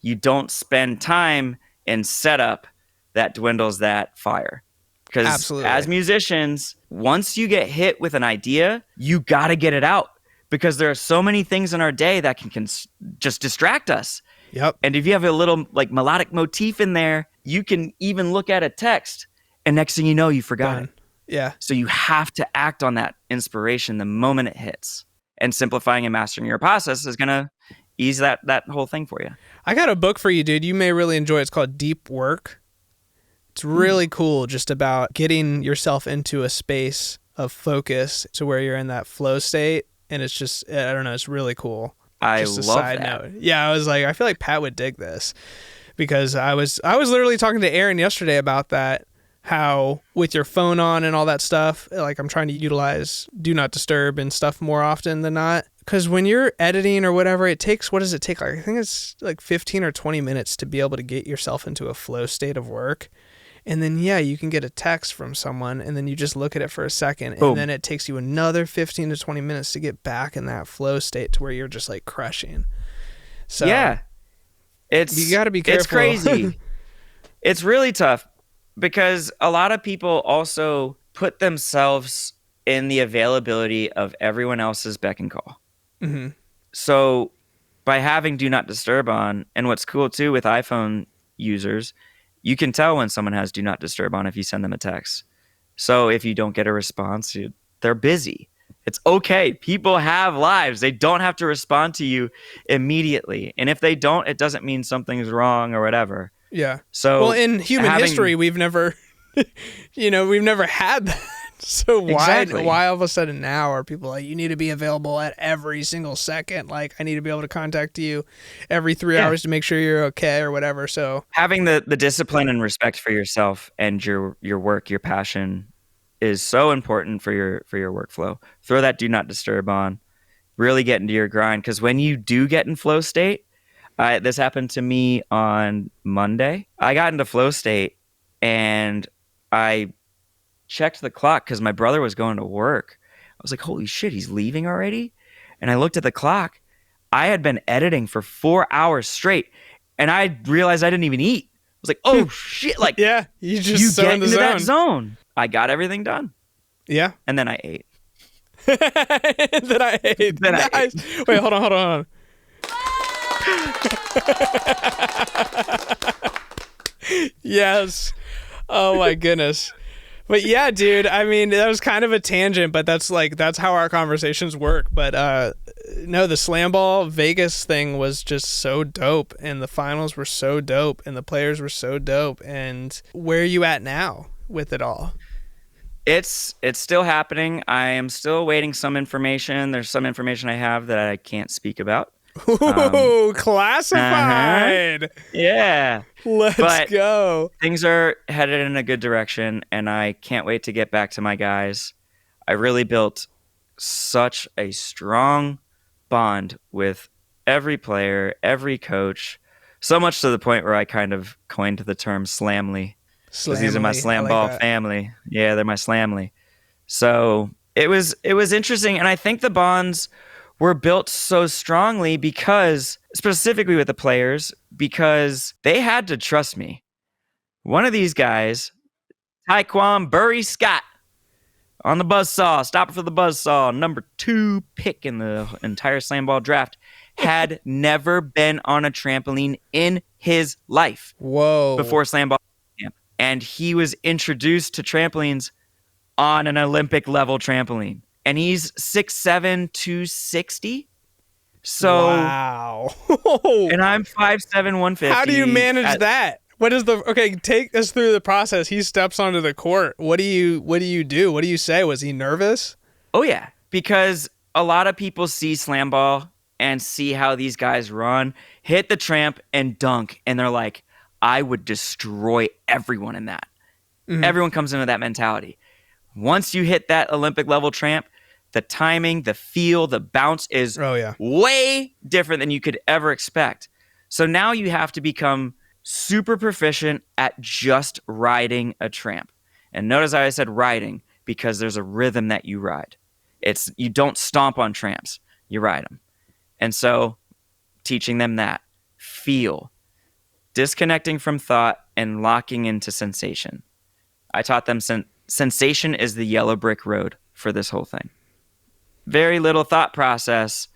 you don't spend time in setup that dwindles that fire. Because as musicians, once you get hit with an idea, you got to get it out. Because there are so many things in our day that can just distract us. Yep. And if you have a little like melodic motif in there, you can even look at a text and next thing you know, you forgot it. Yeah. So you have to act on that inspiration the moment it hits. And simplifying and mastering your process is going to ease that whole thing for you. I got a book for you, dude. You may really enjoy it. It's called Deep Work. It's really cool, just about getting yourself into a space of focus to where you're in that flow state. And it's just, I don't know, it's really cool. I just a love side that. note. Yeah, I was like, I feel like Pat would dig this, because I was literally talking to Aaron yesterday about that, how with your phone on and all that stuff, like I'm trying to utilize do not disturb and stuff more often than not. Because when you're editing or whatever, it takes, what does it take? Like, I think it's like 15 or 20 minutes to be able to get yourself into a flow state of work. And then, yeah, you can get a text from someone and then you just look at it for a second. Boom. And then it takes you another 15 to 20 minutes to get back in that flow state to where you're just like crushing. So yeah, you got to be careful. It's crazy. It's really tough because a lot of people also put themselves in the availability of everyone else's beck and call. Mm-hmm. So by having do not disturb on, and what's cool too with iPhone users, you can tell when someone has do not disturb on if you send them a text. So if you don't get a response, they're busy. It's okay. People have lives. They don't have to respond to you immediately. And if they don't, it doesn't mean something's wrong or whatever. Yeah. So well, in human history, we've never, we've never had that. So why all of a sudden now are people like, you need to be available at every single second? Like, I need to be able to contact you every 3 hours to make sure you're okay or whatever. So having the discipline and respect for yourself and your work, your passion is so important for your workflow. Throw that do not disturb on, really get into your grind. Because when you do get in flow state, this happened to me on Monday. I got into flow state and I checked the clock because my brother was going to work. I was like, holy shit, he's leaving already? And I looked at the clock. I had been editing for 4 hours straight and I realized I didn't even eat. I was like, oh shit, like yeah, you just get in into that zone. I got everything done. Yeah. And then I ate. Then I ate. Wait, hold on. Yes. Oh my goodness. But yeah, dude, I mean, that was kind of a tangent, but that's how our conversations work. But no, the SlamBall Vegas thing was just so dope, and the finals were so dope, and the players were so dope. And where are you at now with it all? It's still happening. I am still awaiting some information. There's some information I have that I can't speak about. Ooh, classified. Yeah. Let's go. Things are headed in a good direction, and I can't wait to get back to my guys. I really built such a strong bond with every player, every coach, so much to the point where I kind of coined the term Slamly. Because these are my SlamBall family. Yeah, they're my Slamly. So it was interesting, and I think the bonds were built so strongly because, specifically with the players, because they had to trust me. One of these guys, Taekwon Burry Scott, on the buzzsaw, stopper for the buzzsaw, number 2 pick in the entire SlamBall draft, had never been on a trampoline in his life. Whoa. Before SlamBall camp. And he was introduced to trampolines on an Olympic level trampoline. And he's 6'7", 260. So, wow. And I'm 5'7", 150. How do you manage that? What is take us through the process. He steps onto the court. What do you do? What do you say? Was he nervous? Oh yeah, because a lot of people see SlamBall and see how these guys run, hit the tramp and dunk, and they're like, I would destroy everyone in that. Mm-hmm. Everyone comes into that mentality. Once you hit that Olympic level tramp, the timing, the feel, the bounce is way different than you could ever expect. So now you have to become super proficient at just riding a tramp. And notice how I said riding, because there's a rhythm that you ride. You don't stomp on tramps, you ride them. And so teaching them that, feel, disconnecting from thought and locking into sensation. I taught them sensation is the yellow brick road for this whole thing. Very little thought process,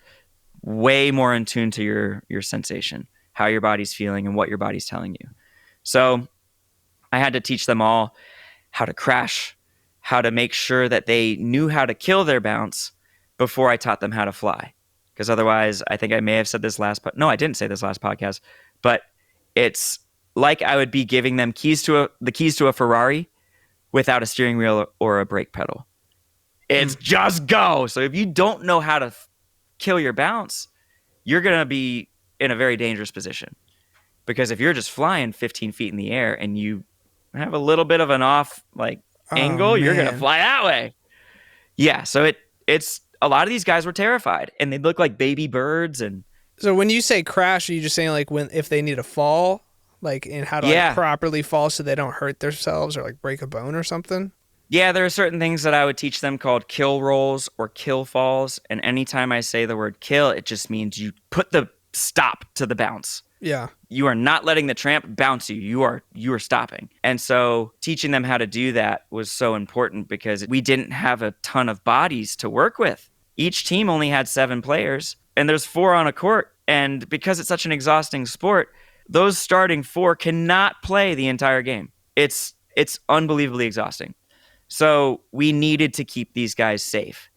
way more in tune to your sensation, how your body's feeling and what your body's telling you. So I had to teach them all how to crash, how to make sure that they knew how to kill their bounce before I taught them how to fly. Because otherwise, I think I may have said this no, I didn't say this last podcast, but it's like I would be giving them the keys to a Ferrari without a steering wheel or a brake pedal. It's just go. So if you don't know how to kill your bounce, you're going to be in a very dangerous position. Because if you're just flying 15 feet in the air and you have a little bit of an off angle, you're going to fly that way. Yeah, so it's a lot of these guys were terrified and they look like baby birds. And so when you say crash, are you just saying if they need to fall, and how to properly fall so they don't hurt themselves or break a bone or something? Yeah, there are certain things that I would teach them called kill rolls or kill falls. And anytime I say the word kill, it just means you put the stop to the bounce. Yeah. You are not letting the tramp bounce you. You are stopping. And so teaching them how to do that was so important because we didn't have a ton of bodies to work with. Each team only had 7 players and there's 4 on a court. And because it's such an exhausting sport, those starting 4 cannot play the entire game. It's unbelievably exhausting. So we needed to keep these guys safe.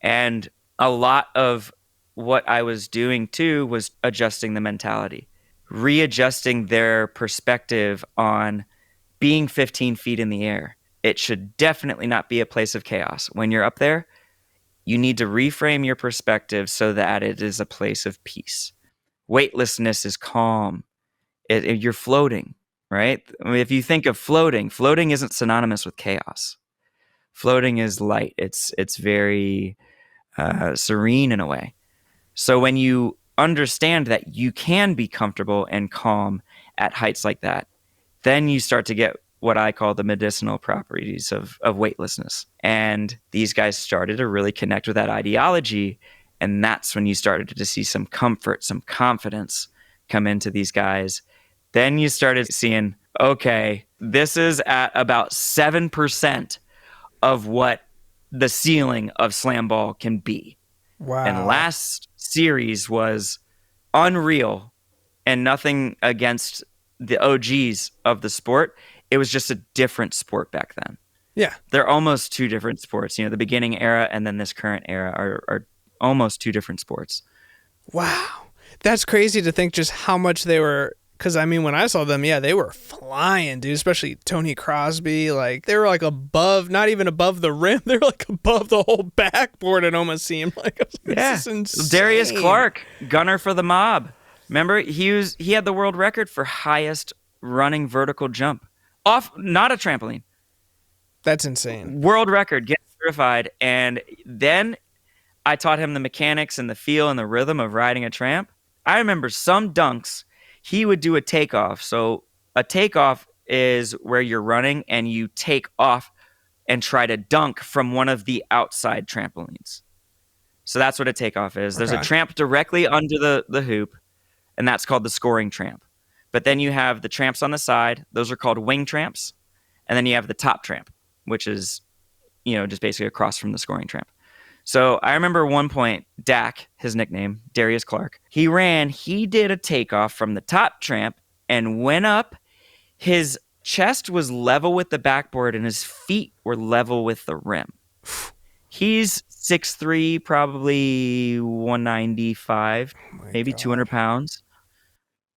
And a lot of what I was doing too was adjusting the mentality, readjusting their perspective on being 15 feet in the air. It should definitely not be a place of chaos. When you're up there, you need to reframe your perspective so that it is a place of peace. Weightlessness is calm. You're floating, right? I mean, if you think of floating isn't synonymous with chaos. Floating is light. It's very serene in a way. So when you understand that you can be comfortable and calm at heights like that, then you start to get what I call the medicinal properties of weightlessness. And these guys started to really connect with that ideology. And that's when you started to see some comfort, some confidence come into these guys. Then you started seeing, okay, this is at about 7% of what the ceiling of SlamBall can be. Wow. And last series was unreal and nothing against the OGs of the sport. It was just a different sport back then. Yeah. They're almost 2 different sports. The beginning era and then this current era are almost 2 different sports. Wow. That's crazy to think just how much they were. Because, when I saw them, they were flying, dude, especially Tony Crosby. They were above, not even above the rim. They were above the whole backboard, it almost seemed like. This is insane. Darius Clark, gunner for the Mob. Remember, he had the world record for highest running vertical jump off, not a trampoline. That's insane. World record, get certified. And then I taught him the mechanics and the feel and the rhythm of riding a tramp. I remember some dunks. He would do a takeoff. So a takeoff is where you're running and you take off and try to dunk from one of the outside trampolines. So that's what a takeoff is. There's a tramp directly under the hoop, and that's called the scoring tramp. But then you have the tramps on the side. Those are called wing tramps. And then you have the top tramp, which is, just basically across from the scoring tramp. So I remember one point, Dak, his nickname, Darius Clark, he did a takeoff from the top tramp and went up. His chest was level with the backboard and his feet were level with the rim. He's 6'3", probably 195, maybe 200 pounds.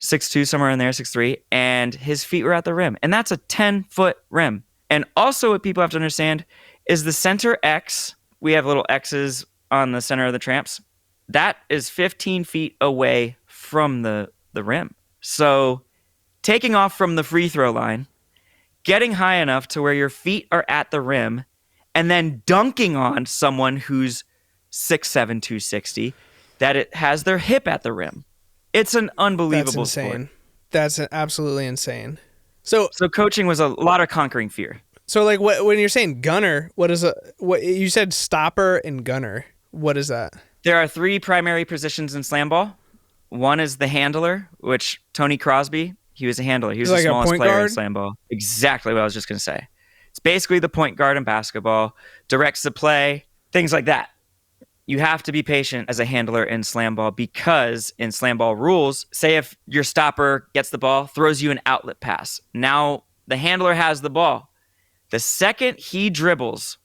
6'2", somewhere in there, 6'3", and his feet were at the rim. And that's a 10-foot rim. And also what people have to understand is the center X, we have little X's on the center of the tramps, that is 15 feet away from the rim. So taking off from the free throw line, getting high enough to where your feet are at the rim, and then dunking on someone who's 6'7", 260, that it has their hip at the rim. It's an unbelievable That's insane. sport. That's absolutely insane. So coaching was a lot of conquering fear. So like when you're saying gunner, what you said stopper and gunner. What is that? There are 3 primary positions in SlamBall. One is the handler, which Tony Crosby, he was a handler. He was the smallest player in SlamBall. Exactly what I was just going to say. It's basically the point guard in basketball, directs the play, things like that. You have to be patient as a handler in SlamBall because in SlamBall rules, say if your stopper gets the ball, throws you an outlet pass. Now the handler has the ball. The second he dribbles,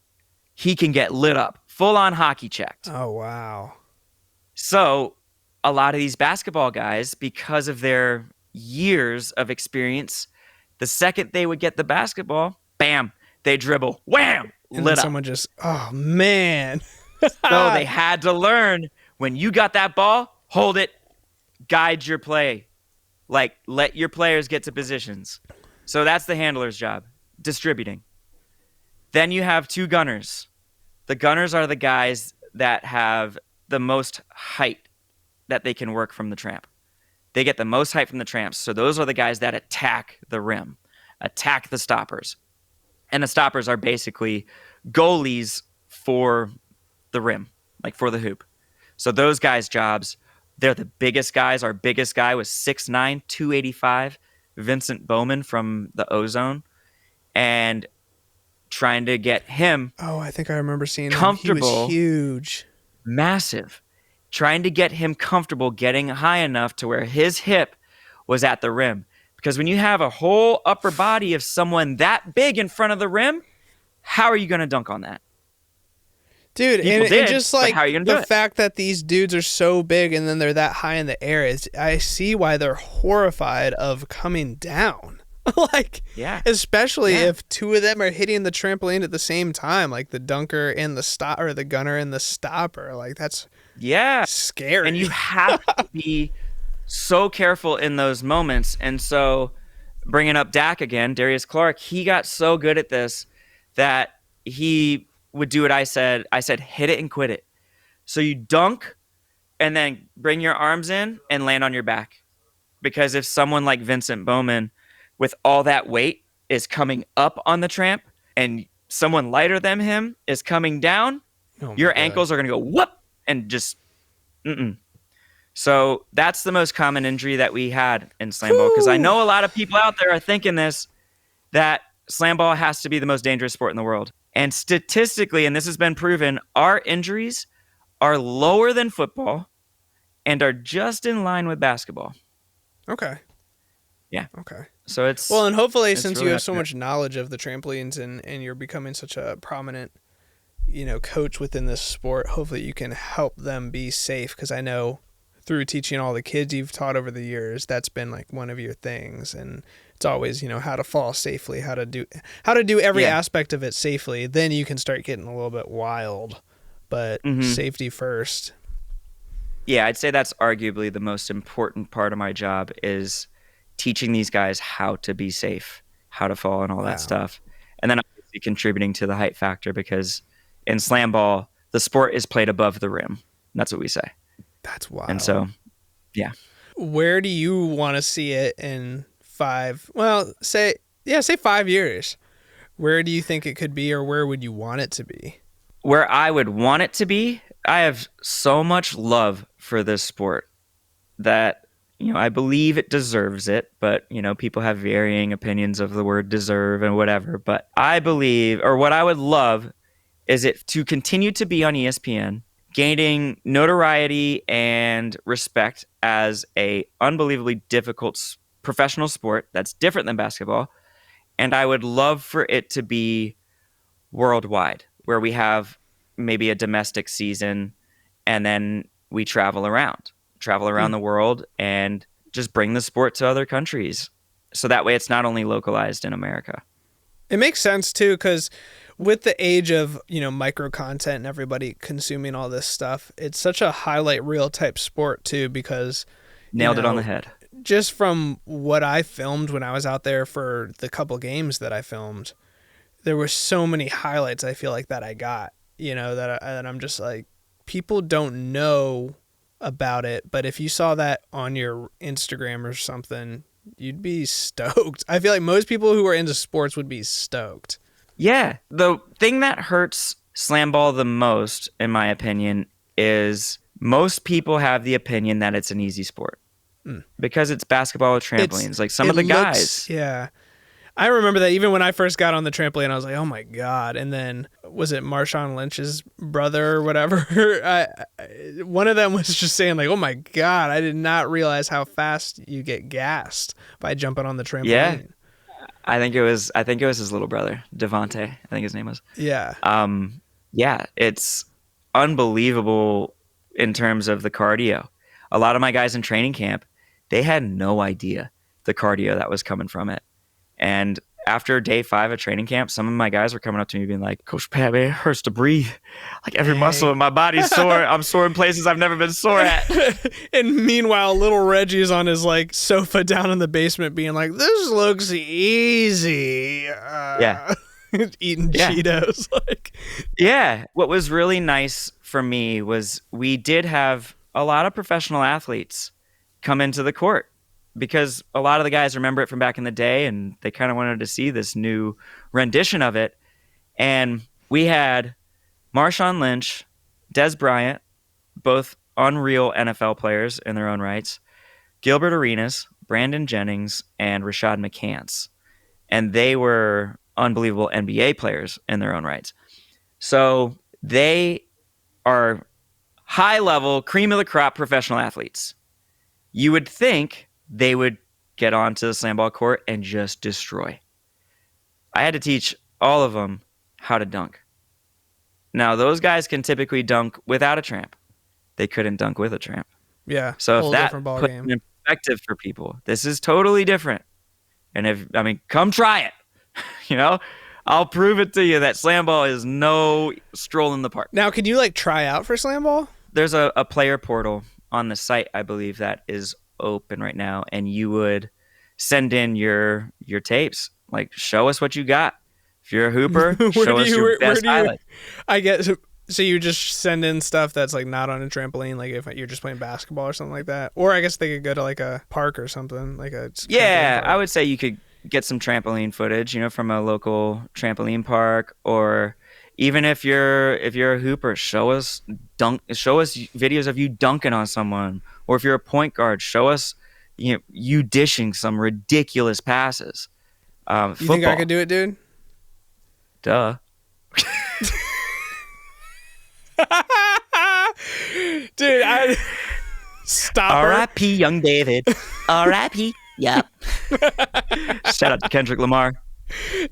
he can get lit up, full on hockey checked. Oh, wow. So a lot of these basketball guys, because of their years of experience, the second they would get the basketball, bam, they dribble, wham, and lit up. Someone just, oh man. So they had to learn when you got that ball, hold it, guide your play, like let your players get to positions. So that's the handler's job, distributing. Then you have 2 gunners. The gunners are the guys that have the most height that they can work from the tramp. They get the most height from the tramps. So those are the guys that attack the rim, attack the stoppers. And the stoppers are basically goalies for the rim, like for the hoop. So those guys' jobs, they're the biggest guys. Our biggest guy was 6'9", 285, Vincent Bowman from the Ozone. And trying to get him I think I remember seeing comfortable. Him. He was huge. Massive. Trying to get him comfortable getting high enough to where his hip was at the rim. Because when you have a whole upper body of someone that big in front of the rim, how are you going to dunk on that? Dude, and just like how are you gonna do the it? fact that these dudes are so big and then they're that high in the air, I see why they're horrified of coming down. Like, yeah, especially if 2 of them are hitting the trampoline at the same time, like the dunker and the gunner and the stopper. Like, that's scary. And you have to be so careful in those moments. And so, bringing up Dak again, Darius Clark, he got so good at this that he would do what I said. I said, hit it and quit it. So you dunk and then bring your arms in and land on your back. Because if someone like Vincent Bowman with all that weight is coming up on the tramp and someone lighter than him is coming down, your ankles are going to go whoop and just So that's the most common injury that we had in SlamBall. Because I know a lot of people out there are thinking that SlamBall has to be the most dangerous sport in the world. And statistically, and this has been proven, our injuries are lower than football and are just in line with basketball. Okay. Yeah. Okay. So it's well, and hopefully, since really you have so much knowledge of the trampolines and you're becoming such a prominent, coach within this sport, hopefully you can help them be safe. Because I know through teaching all the kids you've taught over the years, that's been like one of your things, and it's always how to fall safely, how to do every aspect of it safely. Then you can start getting a little bit wild, but safety first. Yeah, I'd say that's arguably the most important part of my job is teaching these guys how to be safe, how to fall and all that stuff. And then obviously contributing to the height factor because in SlamBall, the sport is played above the rim. That's what we say. That's wild. And so, yeah. Where do you want to see it in 5? Well, say 5 years. Where do you think it could be, or where would you want it to be? Where I would want it to be, I have so much love for this sport that I believe it deserves it, but people have varying opinions of the word deserve and whatever. But I believe, or what I would love, is it to continue to be on ESPN, gaining notoriety and respect as a unbelievably difficult professional sport that's different than basketball, And I would love for it to be worldwide, where we have maybe a domestic season and then we travel around the world and just bring the sport to other countries. So that way it's not only localized in America. It makes sense too, because with the age of, micro content and everybody consuming all this stuff, it's such a highlight reel type sport too, because nailed it on the head. Just from what I filmed when I was out there for the couple games that I filmed, there were so many highlights I feel like that I got, that I'm just like, people don't know about it, but if you saw that on your Instagram or something, you'd be stoked. I feel like most people who are into sports would be stoked. Yeah. The thing that hurts SlamBall the most, in my opinion, is most people have the opinion that it's an easy sport because it's basketball with trampolines. Like some of the guys. Yeah. I remember that even when I first got on the trampoline, I was like, oh my God. And then was it Marshawn Lynch's brother or whatever? One of them was just saying like, oh my God, I did not realize how fast you get gassed by jumping on the trampoline. Yeah. I think it was his little brother, Devontae, I think his name was. Yeah. Yeah, it's unbelievable in terms of the cardio. A lot of my guys in training camp, they had no idea the cardio that was coming from it. And after day 5 of training camp, some of my guys were coming up to me being like, Coach Pat, man, it hurts to breathe. Like every muscle in my body's sore. I'm sore in places I've never been sore at. And meanwhile, little Reggie's on his like sofa down in the basement being like, this looks easy. Yeah. Eating Cheetos. Yeah. What was really nice for me was we did have a lot of professional athletes come into the court, because a lot of the guys remember it from back in the day and they kind of wanted to see this new rendition of it. And we had Marshawn Lynch, Des Bryant, both unreal NFL players in their own rights, Gilbert Arenas, Brandon Jennings, and Rashad McCants. And they were unbelievable NBA players in their own rights. So they are high-level, cream of the crop professional athletes. You would think they would get onto the SlamBall court and just destroy. I had to teach all of them how to dunk. Now, those guys can typically dunk without a tramp. They couldn't dunk with a tramp. Yeah. So if that puts it in perspective for people, this is totally different. And come try it. I'll prove it to you that SlamBall is no stroll in the park. Now, can you try out for SlamBall? There's a player portal on the site, I believe, that is open right now, and you would send in your tapes. Like, show us what you got. If you're a hooper, show us your best highlight. I guess so. You just send in stuff that's not on a trampoline, like if you're just playing basketball or something like that. Or I guess they could go to a park or something I would say you could get some trampoline footage, from a local trampoline park, or even if you're a hooper, show us videos of you dunking on someone. Or if you're a point guard, show us you dishing some ridiculous passes. You think I could do it, dude? Duh. Dude, stop. R.I.P. Young David. R.I.P. Yep. Shout out to Kendrick Lamar.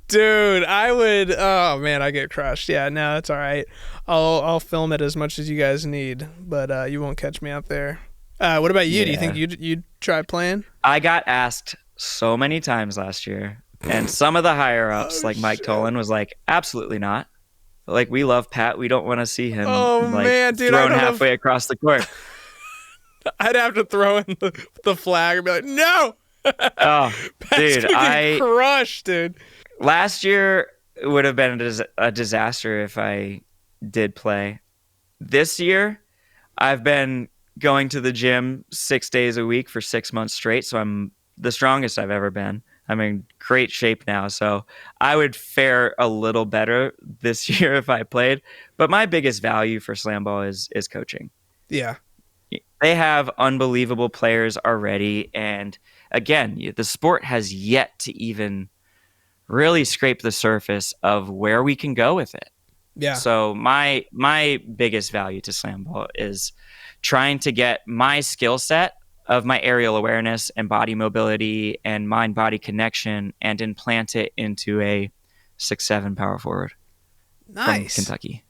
Dude, I would. Oh man, I get crushed. Yeah, no, it's all right. I'll film it as much as you guys need, but you won't catch me out there. What about you? Yeah. Do you think you'd try playing? I got asked so many times last year, and some of the higher ups, Mike Tolan, was like, "Absolutely not. We love Pat. We don't want to see him man, dude, thrown halfway across the court." I'd have to throw in the flag and be like, "No." Oh, dude, I get crushed, dude. Last year would have been a disaster if I did play. This year, I've been going to the gym 6 days a week for 6 months straight, so I'm the strongest I've ever been. I'm in great shape now, so I would fare a little better this year if I played. But my biggest value for SlamBall is coaching. Yeah. They have unbelievable players already, and again, the sport has yet to even really scrape the surface of where we can go with it. Yeah. So my biggest value to SlamBall is trying to get my skill set of my aerial awareness and body mobility and mind-body connection and implant it into a 6'7" power forward. Nice. From Kentucky,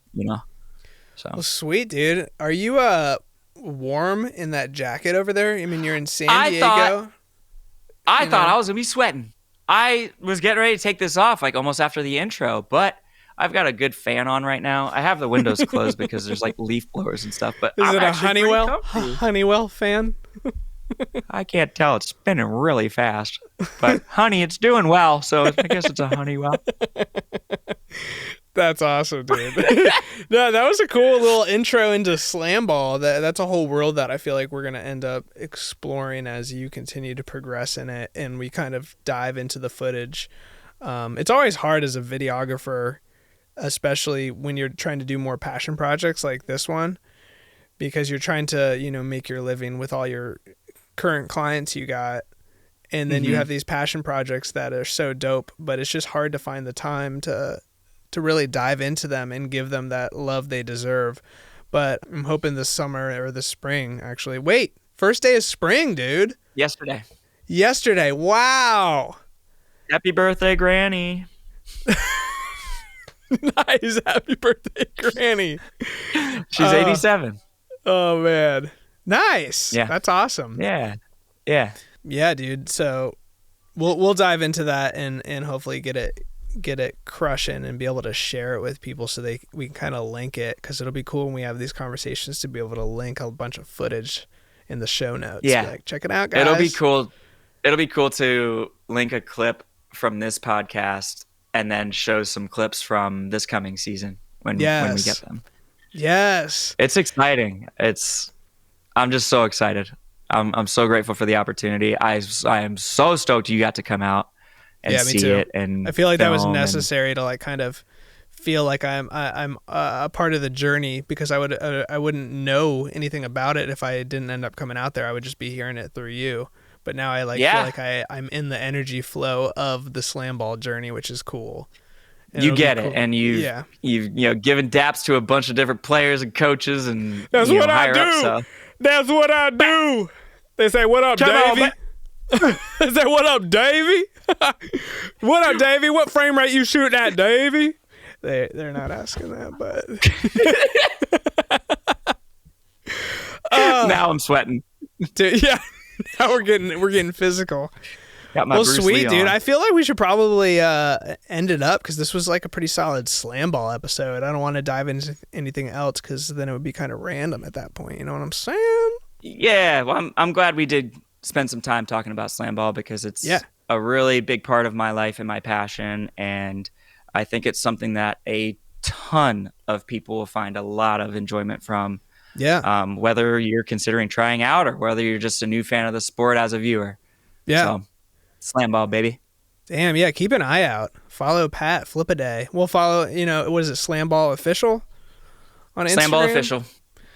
So. Well, sweet, dude. Are you warm in that jacket over there? I mean, you're in San Diego. I thought I was going to be sweating. I was getting ready to take this off like almost after the intro, but I've got a good fan on right now. I have the windows closed because there's like leaf blowers and stuff. But is it a Honeywell fan? I can't tell. It's spinning really fast. But honey, it's doing well, so I guess it's a Honeywell. That's awesome, dude. No, that was a cool little intro into SlamBall. That's a whole world that I feel like we're going to end up exploring as you continue to progress in it and we kind of dive into the footage. It's always hard as a videographer, especially when you're trying to do more passion projects like this one, because you're trying to, make your living with all your current clients you got. And then you have these passion projects that are so dope, but it's just hard to find the time to really dive into them and give them that love they deserve. But I'm hoping this summer or this spring, actually. Wait, first day of spring, dude. Yesterday. Wow. Happy birthday, Granny. Nice. Happy birthday, Granny. She's 87. Oh, man. Nice. Yeah. That's awesome. Yeah. Yeah, dude. So we'll dive into that and hopefully get it crushing and be able to share it with people so we can kind of link it, because it'll be cool when we have these conversations to be able to link a bunch of footage in the show notes. Yeah. Like, check it out, guys. It'll be cool to link a clip from this podcast and then show some clips from this coming season when we get them. Yes. It's exciting. I'm just so excited. I'm so grateful for the opportunity. I am so stoked you got to come out and see it. And I feel like that was necessary to like kind of feel like I'm a part of the journey, because I wouldn't know anything about it if I didn't end up coming out there. I would just be hearing it through you. But now I feel like I'm in the energy flow of the SlamBall journey, which is cool. And you get it, and you've given daps to a bunch of different players and coaches, and that's what I do. Up, so. That's what I do. They say, "What up, Davey?" They say, "What up, Davey?" What up, Davey? What frame rate you shooting at, Davey? They're not asking that, but now I'm sweating. Dude, yeah. Now we're getting physical. Got my Bruce sweet, Lee dude. on. I feel like we should probably end it up, because this was like a pretty solid SlamBall episode. I don't want to dive into anything else, because then it would be kind of random at that point. You know what I'm saying? Yeah. Well, I'm glad we did spend some time talking about SlamBall, because it's a really big part of my life and my passion, and I think it's something that a ton of people will find a lot of enjoyment from. Yeah. Whether you're considering trying out or whether you're just a new fan of the sport as a viewer. Yeah. So, SlamBall, baby. Damn, yeah. Keep an eye out. Follow Pat Flip-A-Day. We'll follow, what is it, SlamBall Official on Instagram? SlamBall Official.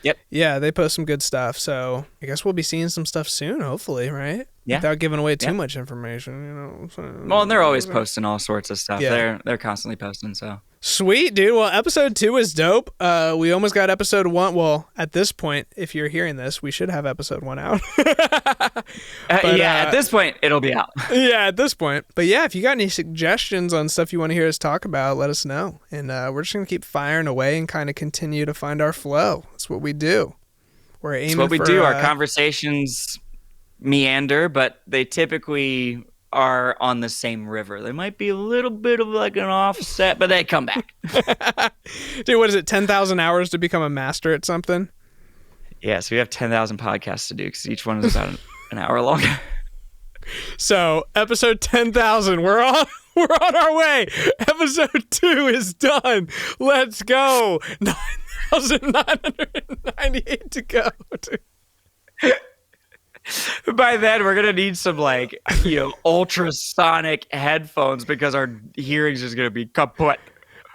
Yep. Yeah, they post some good stuff. So I guess we'll be seeing some stuff soon, hopefully, right? Yeah. Without giving away too much information, So, well, and they're always posting all sorts of stuff. Yeah. They're constantly posting, so. Sweet, dude. Well, episode 2 is dope. We almost got episode 1. Well, at this point, if you're hearing this, we should have episode 1 out. At this point, it'll be out. Yeah, at this point. But yeah, if you got any suggestions on stuff you want to hear us talk about, let us know. And we're just going to keep firing away and kind of continue to find our flow. That's what we do. We're aiming for... That's what we do. Our conversations meander, but they typically are on the same river. They might be a little bit of like an offset, but they come back. Dude, what is it, 10,000 hours to become a master at something? Yeah, so we have 10,000 podcasts to do, because each one is about an hour long. So, episode 10,000, we're on our way. Episode 2 is done. Let's go. 9,998 to go. By then, we're going to need some ultrasonic headphones, because our hearing's just going to be kaput.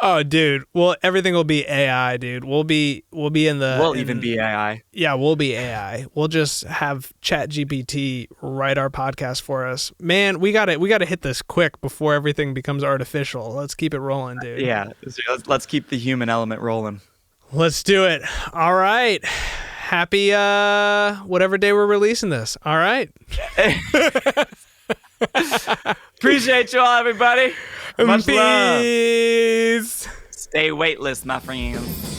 Oh, dude. Well, everything will be AI, dude. We'll be in the... We'll even be AI. Yeah, we'll be AI. We'll just have ChatGPT write our podcast for us. Man, we gotta hit this quick before everything becomes artificial. Let's keep it rolling, dude. Yeah, let's keep the human element rolling. Let's do it. All right. happy whatever day we're releasing this. All right. Appreciate you all, everybody. Much Peace. love. Stay weightless, my friends.